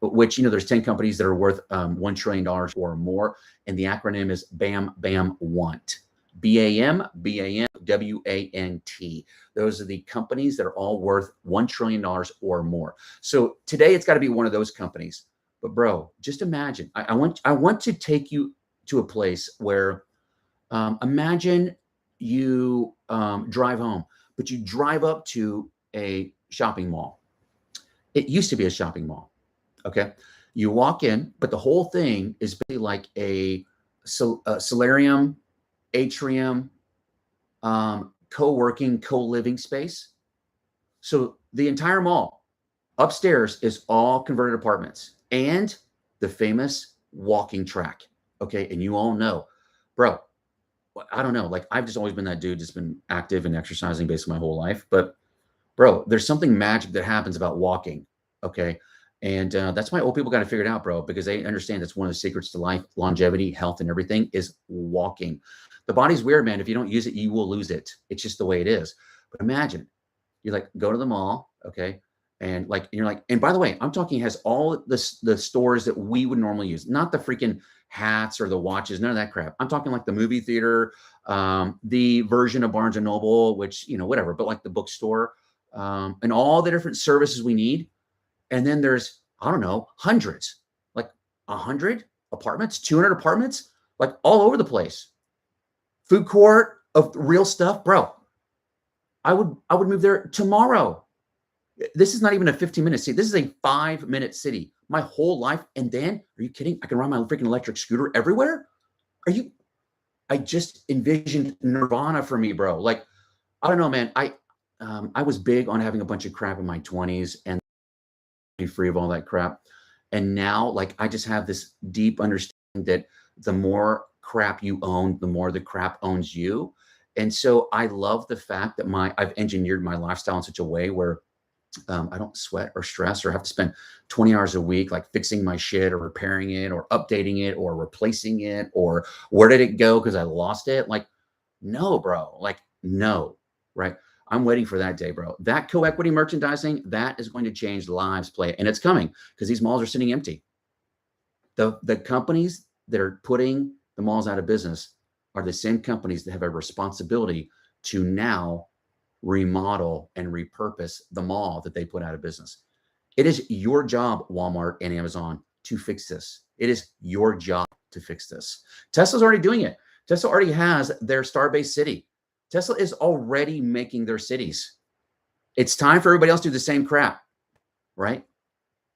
which, there's 10 companies that are worth $1 trillion or more. And the acronym is BAM, BAM, WANT. BAM, BAM, WANT. Those are the companies that are all worth $1 trillion or more. So today it's got to be one of those companies. But bro, just imagine, I want to take you to a place where imagine you drive home, but you drive up to a shopping mall. It used to be a shopping mall. Okay. You walk in, but the whole thing is basically like a solarium, atrium, co-working, co-living space. So the entire mall upstairs is all converted apartments and the famous walking track. Okay. And you all know, bro, I don't know. Like I've just always been that dude that's been active and exercising basically my whole life. But bro, there's something magic that happens about walking. Okay. And that's why old people got to figure it out, bro, because they understand that's one of the secrets to life, longevity, health, and everything is walking. The body's weird, man. If you don't use it, you will lose it. It's just the way it is. But imagine you like go to the mall. Okay. And like, you're like, and by the way, I'm talking has all the stores that we would normally use, not the freaking hats or the watches, none of that crap. I'm talking like the movie theater, the version of Barnes and Noble, which, whatever, but like the bookstore, and all the different services we need. And then there's, I don't know, hundreds, like 100 apartments, 200 apartments, like all over the place. Food court of real stuff, bro. I would move there tomorrow. This is not even a 15-minute city. This is a 5-minute city. My whole life. And then, are you kidding? I can ride my freaking electric scooter everywhere. I just envisioned nirvana for me, bro. Like, I don't know, man. I was big on having a bunch of crap in my 20s and be free of all that crap. And now, like, I just have this deep understanding that the more crap you own, the more the crap owns you. And so I love the fact that I've engineered my lifestyle in such a way where I don't sweat or stress or have to spend 20 hours a week, like fixing my shit or repairing it or updating it or replacing it or where did it go because I lost it? Like, no, bro. Like, no, right? I'm waiting for that day, bro. That co-equity merchandising, that is going to change lives, play, and it's coming because these malls are sitting empty. The companies that are putting the malls out of business are the same companies that have a responsibility to now remodel and repurpose the mall that they put out of business. It is your job, Walmart and Amazon, to fix this. It is your job to fix this. Tesla's already doing it. Tesla already has their star-based city. Tesla is already making their cities. It's time for everybody else to do the same crap, right?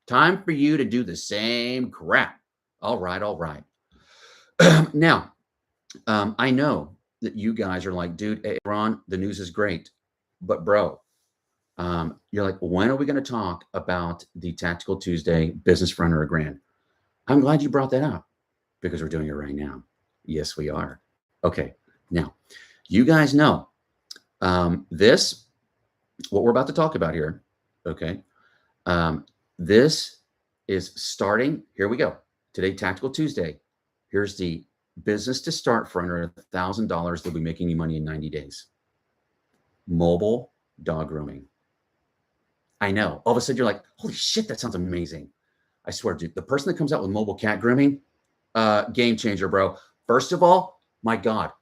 Time for you to do the same crap. All right, all right. Now, I know that you guys are like, dude, hey, Ron, the news is great. But bro, you're like, when are we going to talk about the Tactical Tuesday business for under $1,000? I'm glad you brought that up because we're doing it right now. Yes, we are. Okay. Now, you guys know this what we're about to talk about here, okay, this is starting. Here we go. Today, Tactical Tuesday. Here's the business to start for under $1,000 that'll be making you money in 90 days. Mobile dog grooming. I know. All of a sudden, you're like, holy shit, that sounds amazing. I swear, dude, the person that comes out with mobile cat grooming, game changer, bro. First of all, my God,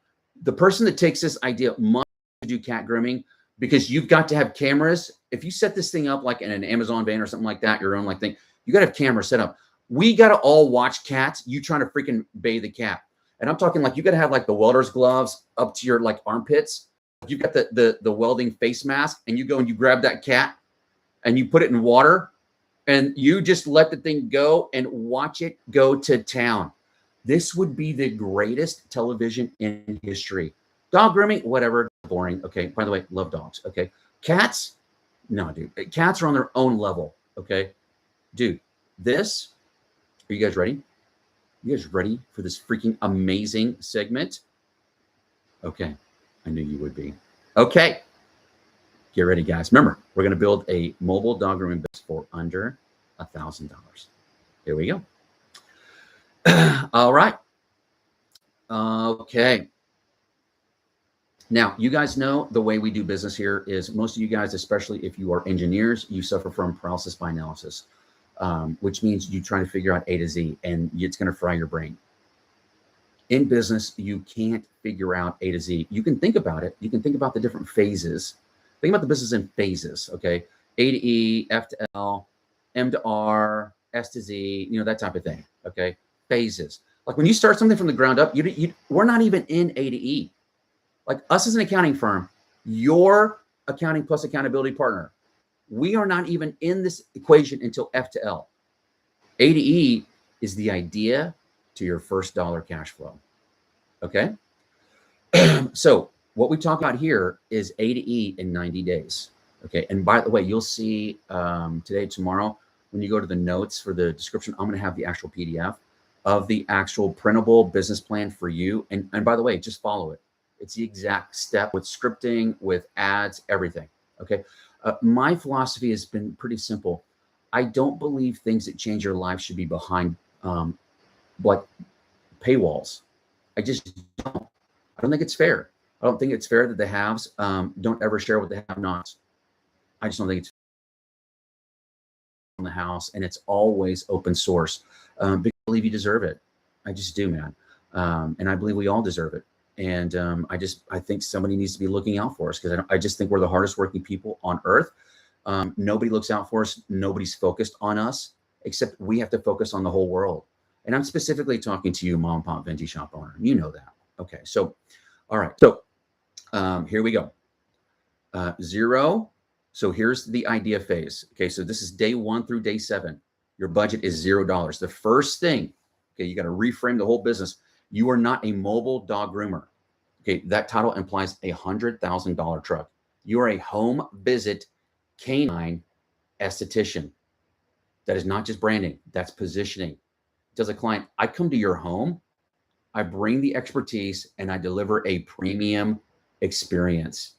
the person that takes this idea must do cat grooming, because you've got to have cameras. If you set this thing up like in an Amazon van or something like that, your own like thing, you got to have cameras set up. We got to all watch cats. You trying to freaking bathe the cat. And I'm talking like you got to have like the welder's gloves up to your like armpits. You've got the welding face mask, and you go and you grab that cat and you put it in water and you just let the thing go and watch it go to town. This would be the greatest television in history. Dog grooming, whatever, boring. Okay. By the way, love dogs. Okay. Cats, no, dude. Cats are on their own level. Okay. Dude, this, are you guys ready? You guys ready for this freaking amazing segment? Okay. I knew you would be. Okay. Get ready, guys. Remember, we're going to build a mobile dog grooming business for under $1,000. Here we go. All right. Okay. Now, you guys know the way we do business here is most of you guys, especially if you are engineers, you suffer from paralysis by analysis, which means you try to figure out A to Z, and it's going to fry your brain. In business, you can't figure out A to Z. You can think about it. You can think about the different phases. Think about the business in phases, okay? A to E, F to L, M to R, S to Z, you know, that type of thing, okay? Phases. Like when you start something from the ground up, we're not even in A to E. Like us as an accounting firm, your accounting plus accountability partner, we are not even in this equation until F to L. A to E is the idea to your first dollar cash flow, okay? So what we talk about here is A to E in 90 days, okay? And by the way, you'll see today, tomorrow, when you go to the notes for the description, I'm going to have the actual PDF of the actual printable business plan for you. And by the way, just follow it. It's the exact step with scripting, with ads, everything, okay? My philosophy has been pretty simple. I don't believe things that change your life should be behind like paywalls. I just don't. I don't think it's fair. I don't think it's fair that the haves don't ever share with the have-nots. I just don't think it's on the house, and it's always open source because I believe you deserve it. I just do, man. And I believe we all deserve it. And I think somebody needs to be looking out for us, because I just think we're the hardest working people on earth. Nobody looks out for us. Nobody's focused on us, except we have to focus on the whole world. And I'm specifically talking to you, mom and pop Venti shop owner. You know that. Okay. So, all right. So here we go. 0. So here's the idea phase. Okay. So this is day 1 through day 7. Your budget is $0. The first thing, okay, you got to reframe the whole business. You are not a mobile dog groomer. Okay. That title implies a $100,000 truck. You are a home visit canine esthetician. That is not just branding. That's positioning. Does a client, I come to your home, I bring the expertise, and I deliver a premium experience.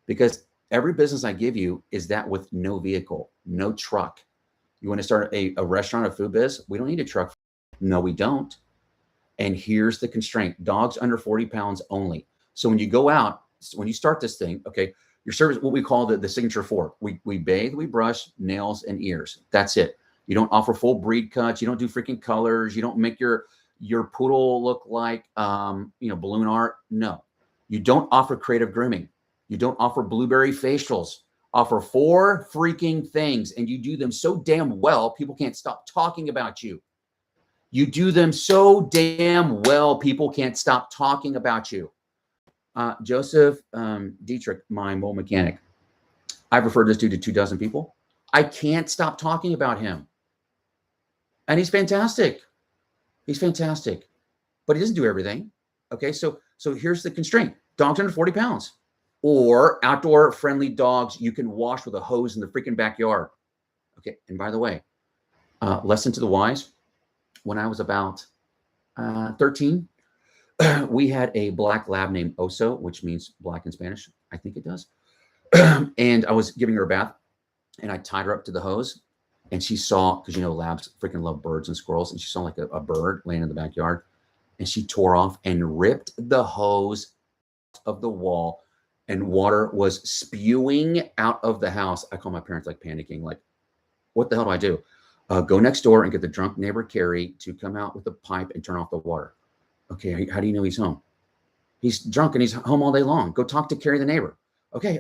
Because every business I give you is that with no vehicle, no truck. You want to start a restaurant, a food biz? We don't need a truck. No, we don't. And here's the constraint: dogs under 40 pounds only. So when you go out, when you start this thing, okay, your service, what we call the signature 4. We bathe, we brush, nails, and ears. That's it. You don't offer full breed cuts. You don't do freaking colors. You don't make your poodle look like, balloon art. No, you don't offer creative grooming. You don't offer blueberry facials. Offer 4 freaking things, and you do them so damn well, people can't stop talking about you. You do them so damn well, people can't stop talking about you. Joseph Dietrich, my mole mechanic, I've referred this dude to 24 people. I can't stop talking about him. And he's fantastic. He's fantastic. But he doesn't do everything. Okay, so here's the constraint: dogs under 40 pounds or outdoor friendly dogs you can wash with a hose in the freaking backyard. Okay, and by the way, lesson to the wise: when I was about 13, we had a black lab named Oso, which means black in Spanish. I think it does. And I was giving her a bath, and I tied her up to the hose, and she saw, because labs freaking love birds and squirrels, and she saw like a bird laying in the backyard, and she tore off and ripped the hose of the wall, and water was spewing out of the house. I call my parents like panicking, like, what the hell do I do? Go next door and get the drunk neighbor Carrie to come out with a pipe and turn off the water. Okay, how do you know he's home? He's drunk and he's home all day long. Go talk to Carrie the neighbor. Okay.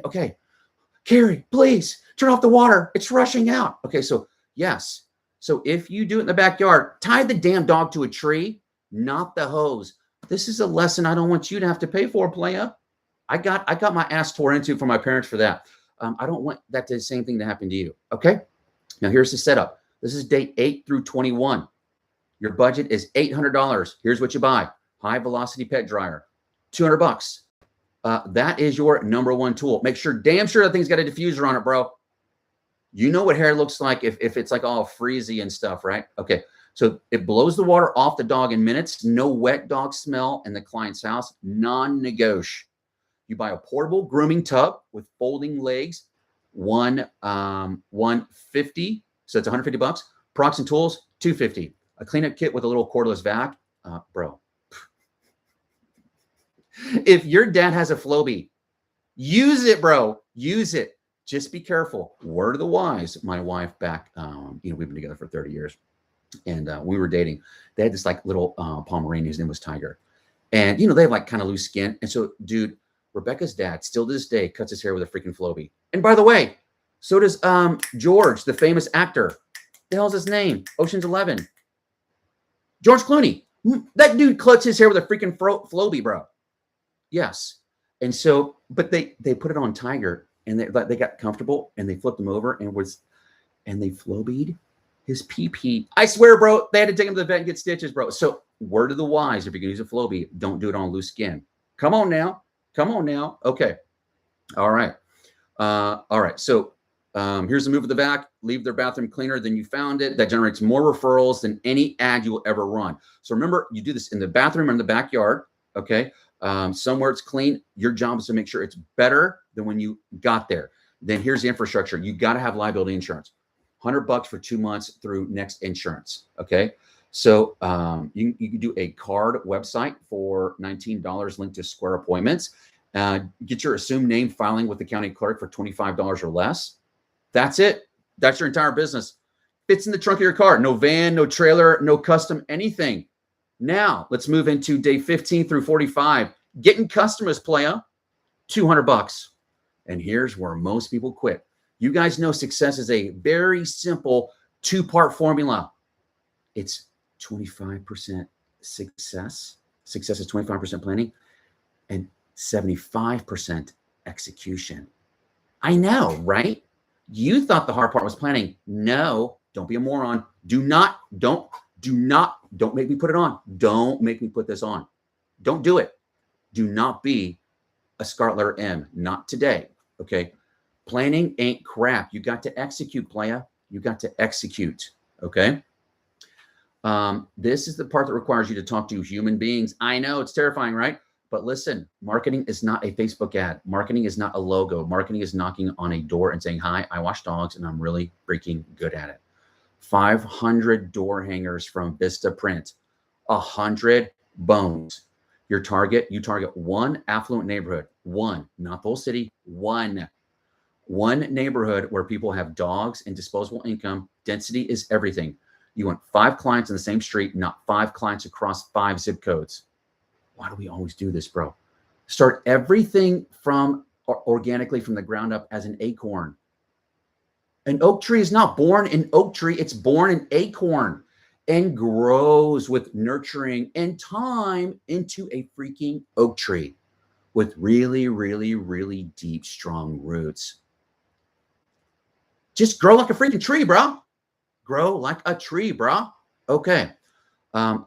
Carrie, please turn off the water. It's rushing out. Okay, so yes. So if you do it in the backyard, tie the damn dog to a tree, not the hose. This is a lesson I don't want you to have to pay for, playa. I got my ass tore into from my parents for that. I don't want that the same thing to happen to you. Okay. Now here's the setup. This is day 8 through 21. Your budget is $800. Here's what you buy: high velocity pet dryer, $200. That is your number one tool. Make sure, damn sure that thing's got a diffuser on it, bro. You know what hair looks like if it's like all freezy and stuff, right? Okay. So it blows the water off the dog in minutes. No wet dog smell in the client's house. Non-negotiable. You buy a portable grooming tub with folding legs, $150. So it's $150. Products and tools, $250. A cleanup kit with a little cordless vac, bro. If your dad has a Flowbee, use it, bro. Use it. Just be careful. Word of the wise. My wife back, we've been together for 30 years, and we were dating. They had this like little Pomeranian. His name was Tiger, and they have like kind of loose skin. And so, dude, Rebecca's dad still to this day cuts his hair with a freaking Flowbee. And by the way, so does George, the famous actor. The hell's his name? Ocean's 11. George Clooney. That dude cuts his hair with a freaking Flowbee, bro. Yes. And so, but they put it on Tiger, and they got comfortable, and they flipped him over and they Flowbeed his pee. I swear, bro, they had to take him to the vet and get stitches, bro. So word of the wise, if you're gonna use a Flowbee, don't do it on loose skin. Come on now. Okay. All right. So here's the move of the vac. Leave their bathroom cleaner than you found it. That generates more referrals than any ad you will ever run. So remember, you do this in the bathroom or in the backyard. Okay. Somewhere it's clean. Your job is to make sure it's better than when you got there. Then here's the infrastructure. You got to have liability insurance. $100 for 2 months through Next Insurance. Okay. So you can do a card website for $19 linked to Square Appointments. Get your assumed name filing with the county clerk for $25 or less. That's it. That's your entire business. Fits in the trunk of your car. No van, no trailer, no custom, anything. Now let's move into day 15 through 45. Getting customers, playa, $200. And here's where most people quit. You guys know success is a very simple 2-part formula. It's 25% success. Success is 25% planning and 75% execution. I know, right? You thought the hard part was planning. No, don't be a moron. Don't make me put it on. Don't make me put this on. Don't do it. Do not be a scarlet letter M. Not today. Okay. Planning ain't crap. You got to execute, playa. You got to execute. Okay. This is the part that requires you to talk to human beings. I know it's terrifying, right? But listen, marketing is not a Facebook ad. Marketing is not a logo. Marketing is knocking on a door and saying, hi, I wash dogs and I'm really freaking good at it. 500 door hangers from Vista Print, 100 bones. You target one affluent neighborhood, one, not the whole city, one neighborhood where people have dogs and disposable income. Density is everything. You want 5 clients in the same street, not 5 clients across 5 zip codes. Why do we always do this, bro? Start everything from organically from the ground up as an acorn. An oak tree is not born an oak tree. It's born an acorn and grows with nurturing and time into a freaking oak tree with really, really, really deep, strong roots. Just grow like a freaking tree, bro. Grow like a tree, bro. Okay.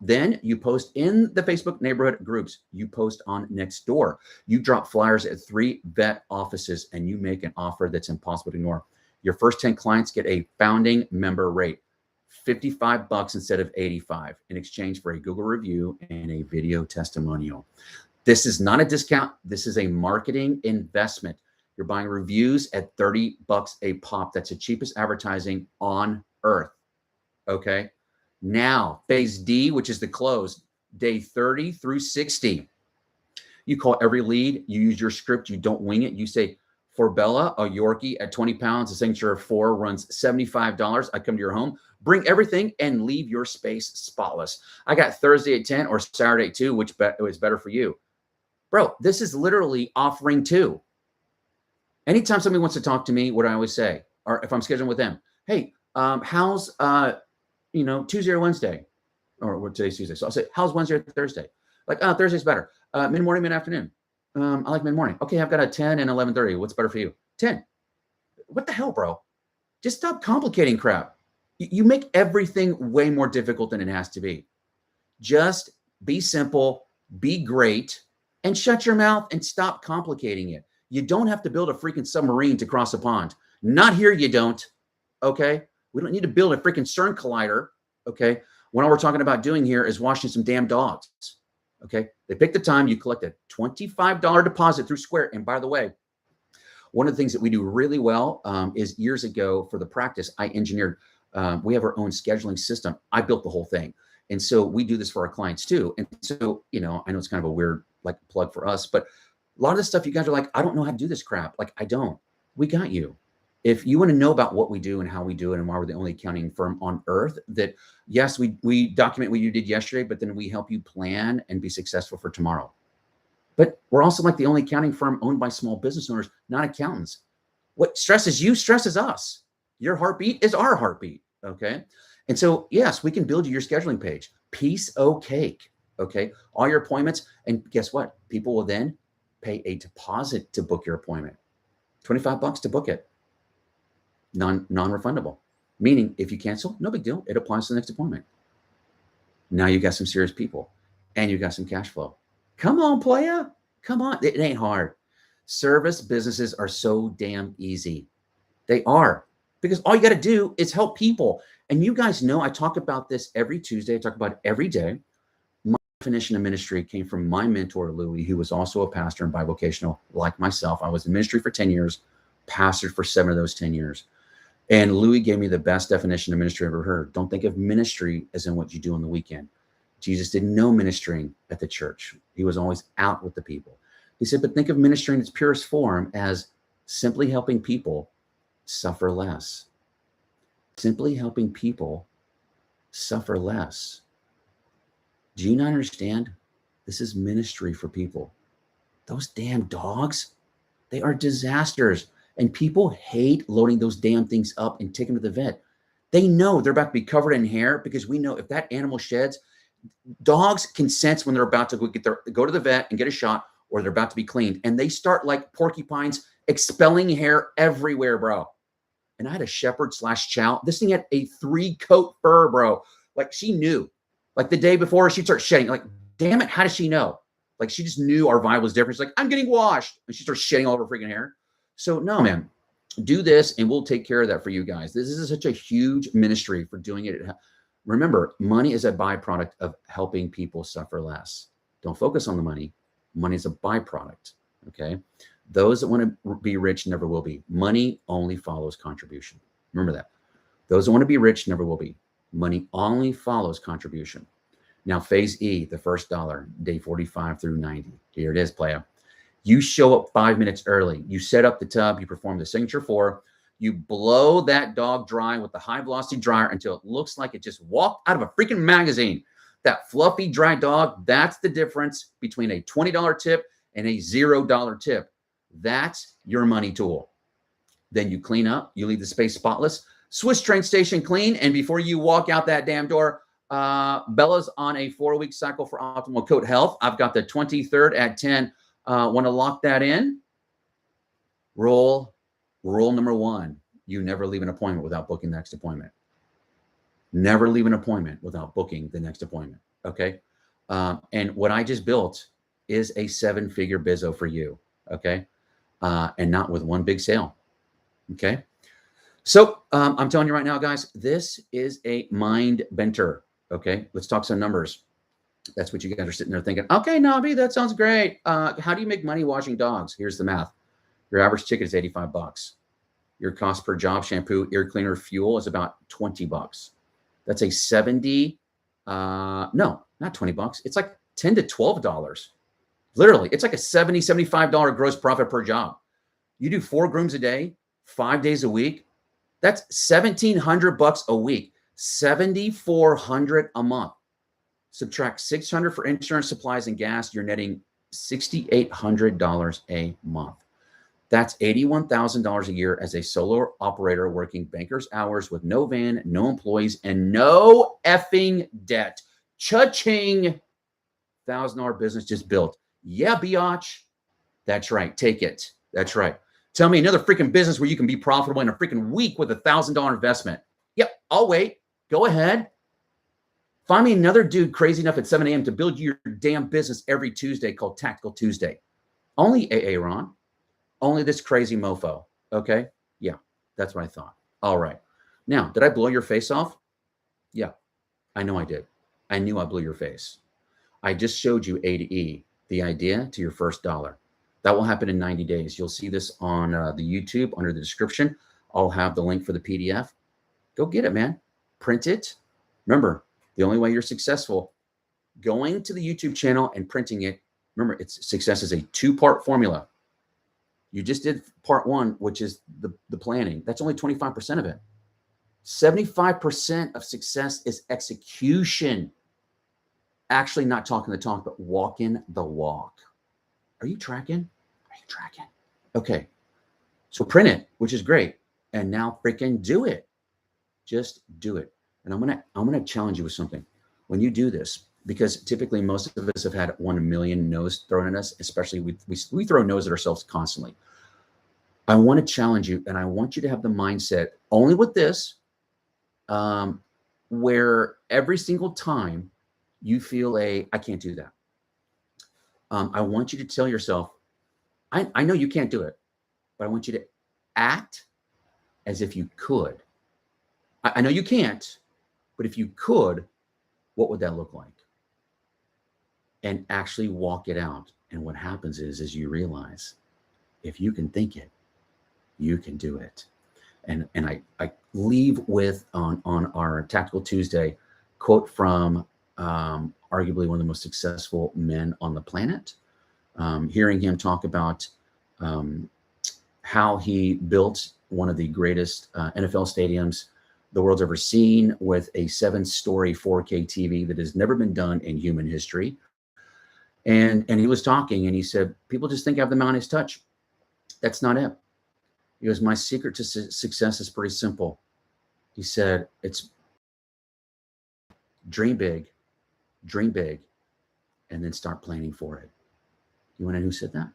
Then you post in the Facebook neighborhood groups. You post on Nextdoor. You drop flyers at 3 vet offices and you make an offer that's impossible to ignore. Your first 10 clients get a founding member rate, $55 instead of $85 in exchange for a Google review and a video testimonial. This is not a discount. This is a marketing investment. You're buying reviews at $30 a pop. That's the cheapest advertising on earth. Okay. Now, phase D, which is the close, day 30 through 60. You call every lead. You use your script. You don't wing it. You say, for Bella, a Yorkie at 20 pounds, a signature of 4 runs $75. I come to your home, bring everything and leave your space spotless. I got Thursday at 10 or Saturday at 2, which is better for you. Bro, this is literally offering 2. Anytime somebody wants to talk to me, what do I always say? Or if I'm scheduling with them, hey, how's, Tuesday or Wednesday? Or what today's Tuesday. So I'll say, how's Wednesday or Thursday? Like, Thursday's better. Mid-morning, mid-afternoon. I like mid-morning. Okay, I've got a 10 and 11:30. What's better for you? 10. What the hell, bro? Just stop complicating crap. You make everything way more difficult than it has to be. Just be simple, be great, and shut your mouth and stop complicating it. You don't have to build a freaking submarine to cross a pond. Not here, you don't. Okay? We don't need to build a freaking CERN collider. Okay? What all we're talking about doing here is washing some damn dogs. Okay, they pick the time, you collect a $25 deposit through Square. And by the way, one of the things that we do really well is years ago for the practice, I engineered, we have our own scheduling system. I built the whole thing. And so we do this for our clients too. And so, I know it's kind of a weird plug for us, but a lot of the stuff you guys are like, I don't know how to do this crap. Like, I don't. We got you. If you want to know about what we do and how we do it and why we're the only accounting firm on earth that, yes, we document what you did yesterday, but then we help you plan and be successful for tomorrow. But we're also like the only accounting firm owned by small business owners, not accountants. What stresses you stresses us. Your heartbeat is our heartbeat. Okay. And so, yes, we can build you your scheduling page. Piece o' cake. Okay. All your appointments. And guess what? People will then pay a deposit to book your appointment. $25 to book it. Non-refundable, meaning if you cancel, no big deal. It applies to the next appointment. Now you got some serious people and you got some cash flow. Come on, playa. Come on. It ain't hard. Service businesses are so damn easy. They are, because all you got to do is help people. And you guys know, I talk about this every Tuesday. I talk about it every day. My definition of ministry came from my mentor, Louis, who was also a pastor and bivocational like myself. I was in ministry for 10 years, pastored for 7 of those 10 years. And Louis gave me the best definition of ministry I've ever heard. Don't think of ministry as in what you do on the weekend. Jesus didn't know ministering at the church. He was always out with the people. He said, but think of ministry in its purest form as simply helping people suffer less. Simply helping people suffer less. Do you not understand? This is ministry for people. Those damn dogs, they are disasters. And people hate loading those damn things up and taking them to the vet. They know they're about to be covered in hair, because we know if that animal sheds, dogs can sense when they're about to go to the vet and get a shot, or they're about to be cleaned. And they start like porcupines expelling hair everywhere, bro. And I had a shepherd / chow. This thing had a 3-coat fur, bro. Like, she knew. Like, the day before, she'd start shedding. Like, damn it, how does she know? Like, she just knew our vibe was different. She's like, I'm getting washed. And she starts shedding all over freaking hair. So no, man, do this and we'll take care of that for you guys. This is such a huge ministry for doing it. Remember, money is a byproduct of helping people suffer less. Don't focus on the money. Money is a byproduct. Okay. Those that want to be rich never will be. Money only follows contribution. Remember that. Those that want to be rich never will be. Money only follows contribution. Now, phase E, the first dollar, day 45 through 90. Here it is, playa. You show up 5 minutes early. You set up the tub. You perform the signature 4. You blow that dog dry with the high velocity dryer until it looks like it just walked out of a freaking magazine. That fluffy, dry dog, that's the difference between a $20 tip and a $0 tip. That's your money tool. Then you clean up. You leave the space spotless. Swiss train station clean. And before you walk out that damn door, Bella's on a 4-week cycle for optimal coat health. I've got the 23rd at 10. Want to lock that in? Rule number 1, you never leave an appointment without booking the next appointment. Never leave an appointment without booking the next appointment. Okay. And what I just built is a 7-figure bizzo for you. Okay. And not with one big sale. Okay. So I'm telling you right now, guys, this is a mind bender. Okay. Let's talk some numbers. That's what you guys are sitting there thinking. Okay, Nobby, that sounds great. How do you make money washing dogs? Here's the math. Your average ticket is $85. Your cost per job, shampoo, ear cleaner, fuel is about $20. That's a 70, no, not $20. It's like $10 to $12. Literally, it's like a $70, $75 gross profit per job. You do 4 grooms a day, 5 days a week. That's $1,700 a week, $7,400 a month. Subtract $600 for insurance, supplies, and gas. You're netting $6,800 a month. That's $81,000 a year as a solo operator working banker's hours with no van, no employees, and no effing debt. Cha-ching! $1,000 business just built. Yeah, biatch. That's right. Take it. That's right. Tell me another freaking business where you can be profitable in a freaking week with $1,000 investment. Yep, I'll wait. Go ahead. Find me another dude crazy enough at 7 a.m. to build your damn business every Tuesday called Tactical Tuesday. Only Aaron. Only this crazy mofo. Okay? Yeah, that's what I thought. All right. Now, did I blow your face off? Yeah, I know I did. I knew I blew your face. I just showed you A to E, the idea to your first dollar. That will happen in 90 days. You'll see this on the YouTube under the description. I'll have the link for the PDF. Go get it, man. Print it. Remember, the only way you're successful, going to the YouTube channel and printing it. Remember, success is a 2-part formula. You just did part 1, which is the planning. That's only 25% of it. 75% of success is execution. Actually not talking the talk, but walking the walk. Are you tracking? Are you tracking? Okay. So print it, which is great. And now freaking do it. Just do it. And I'm gonna challenge you with something. When you do this, because typically most of us have had 1 million no's thrown at us, especially we throw no's at ourselves constantly. I want to challenge you, and I want you to have the mindset only with this, where every single time you feel I can't do that. I want you to tell yourself, I know you can't do it, but I want you to act as if you could. I know you can't, but if you could, what would that look like? And actually walk it out. And what happens is you realize if you can think it, you can do it. And I leave with on our Tactical Tuesday quote from arguably one of the most successful men on the planet. Hearing him talk about how he built one of the greatest NFL stadiums the world's ever seen with a 7-story 4K TV that has never been done in human history. And he was talking and he said, people just think I have the Mountain touch. That's not it. He goes, my secret to success is pretty simple. He said, it's dream big, and then start planning for it. You want to know who said that?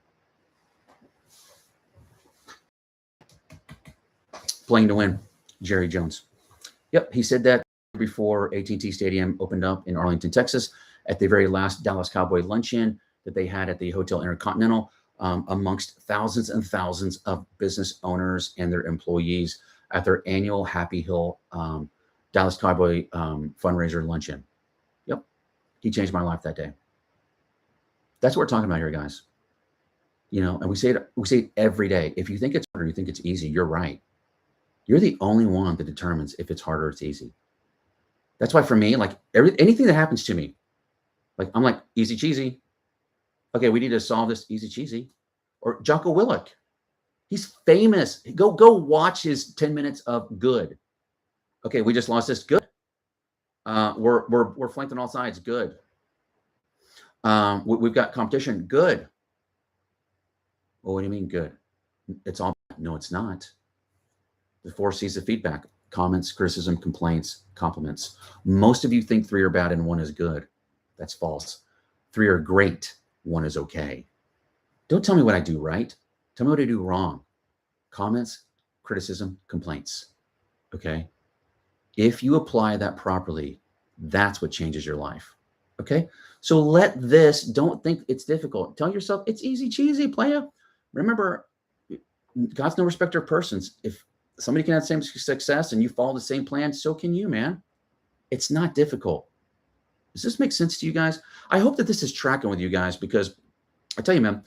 Playing to win, Jerry Jones. Yep, he said that before AT&T Stadium opened up in Arlington, Texas, at the very last Dallas Cowboy luncheon that they had at the Hotel Intercontinental, amongst thousands and thousands of business owners and their employees at their annual Happy Hill Dallas Cowboy fundraiser luncheon. Yep, he changed my life that day. That's what we're talking about here, guys. You know, and we say it every day. If you think it's harder, you think it's easy, you're right. You're the only one that determines if it's hard or it's easy. That's why for me, like anything that happens to me, like I'm like, easy cheesy. Okay, we need to solve this, easy cheesy. Or Jocko Willink. He's famous. Go watch his 10 minutes of good. Okay, we just lost this, good. We're flanked on all sides, good. We've got competition, good. Well, what do you mean good? It's all bad. No, it's not. The 4 C's of feedback: comments, criticism, complaints, compliments. Most of you think 3 are bad and 1 is good. That's false. 3 are great, 1 is okay. Don't tell me what I do right. Tell me what I do wrong. Comments, criticism, complaints. Okay? If you apply that properly, that's what changes your life. Okay? So don't think it's difficult. Tell yourself it's easy cheesy, playa. Remember, God's no respecter of persons. If somebody can have the same success and you follow the same plan, so can you, man. It's not difficult. Does this make sense to you guys? I hope that this is tracking with you guys, because I tell you, man,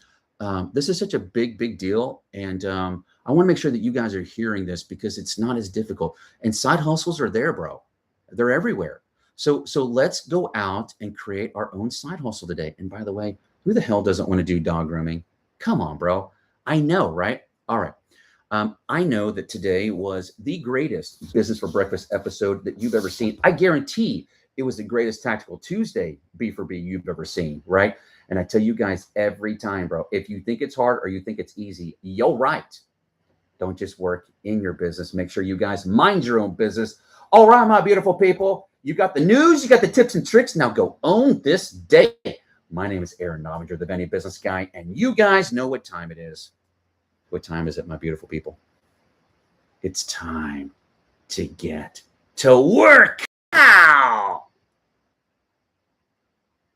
This is such a big deal. And I want to make sure that you guys are hearing this because it's not as difficult. And side hustles are there, bro. They're everywhere. So let's go out and create our own side hustle today. And by the way, who the hell doesn't want to do dog grooming? Come on, bro. I know, right? All right. I know that today was the greatest Business for Breakfast episode that you've ever seen. I guarantee it was the greatest Tactical Tuesday B for B you've ever seen, right? And I tell you guys every time, bro, if you think it's hard or you think it's easy, you're right. Don't just work in your business. Make sure you guys mind your own business. All right, my beautiful people. You got the news, you got the tips and tricks. Now go own this day. My name is Aaron Novinger, the Venti Business Guy, and you guys know what time it is. What time is it, my beautiful people? It's time to get to work. Ow!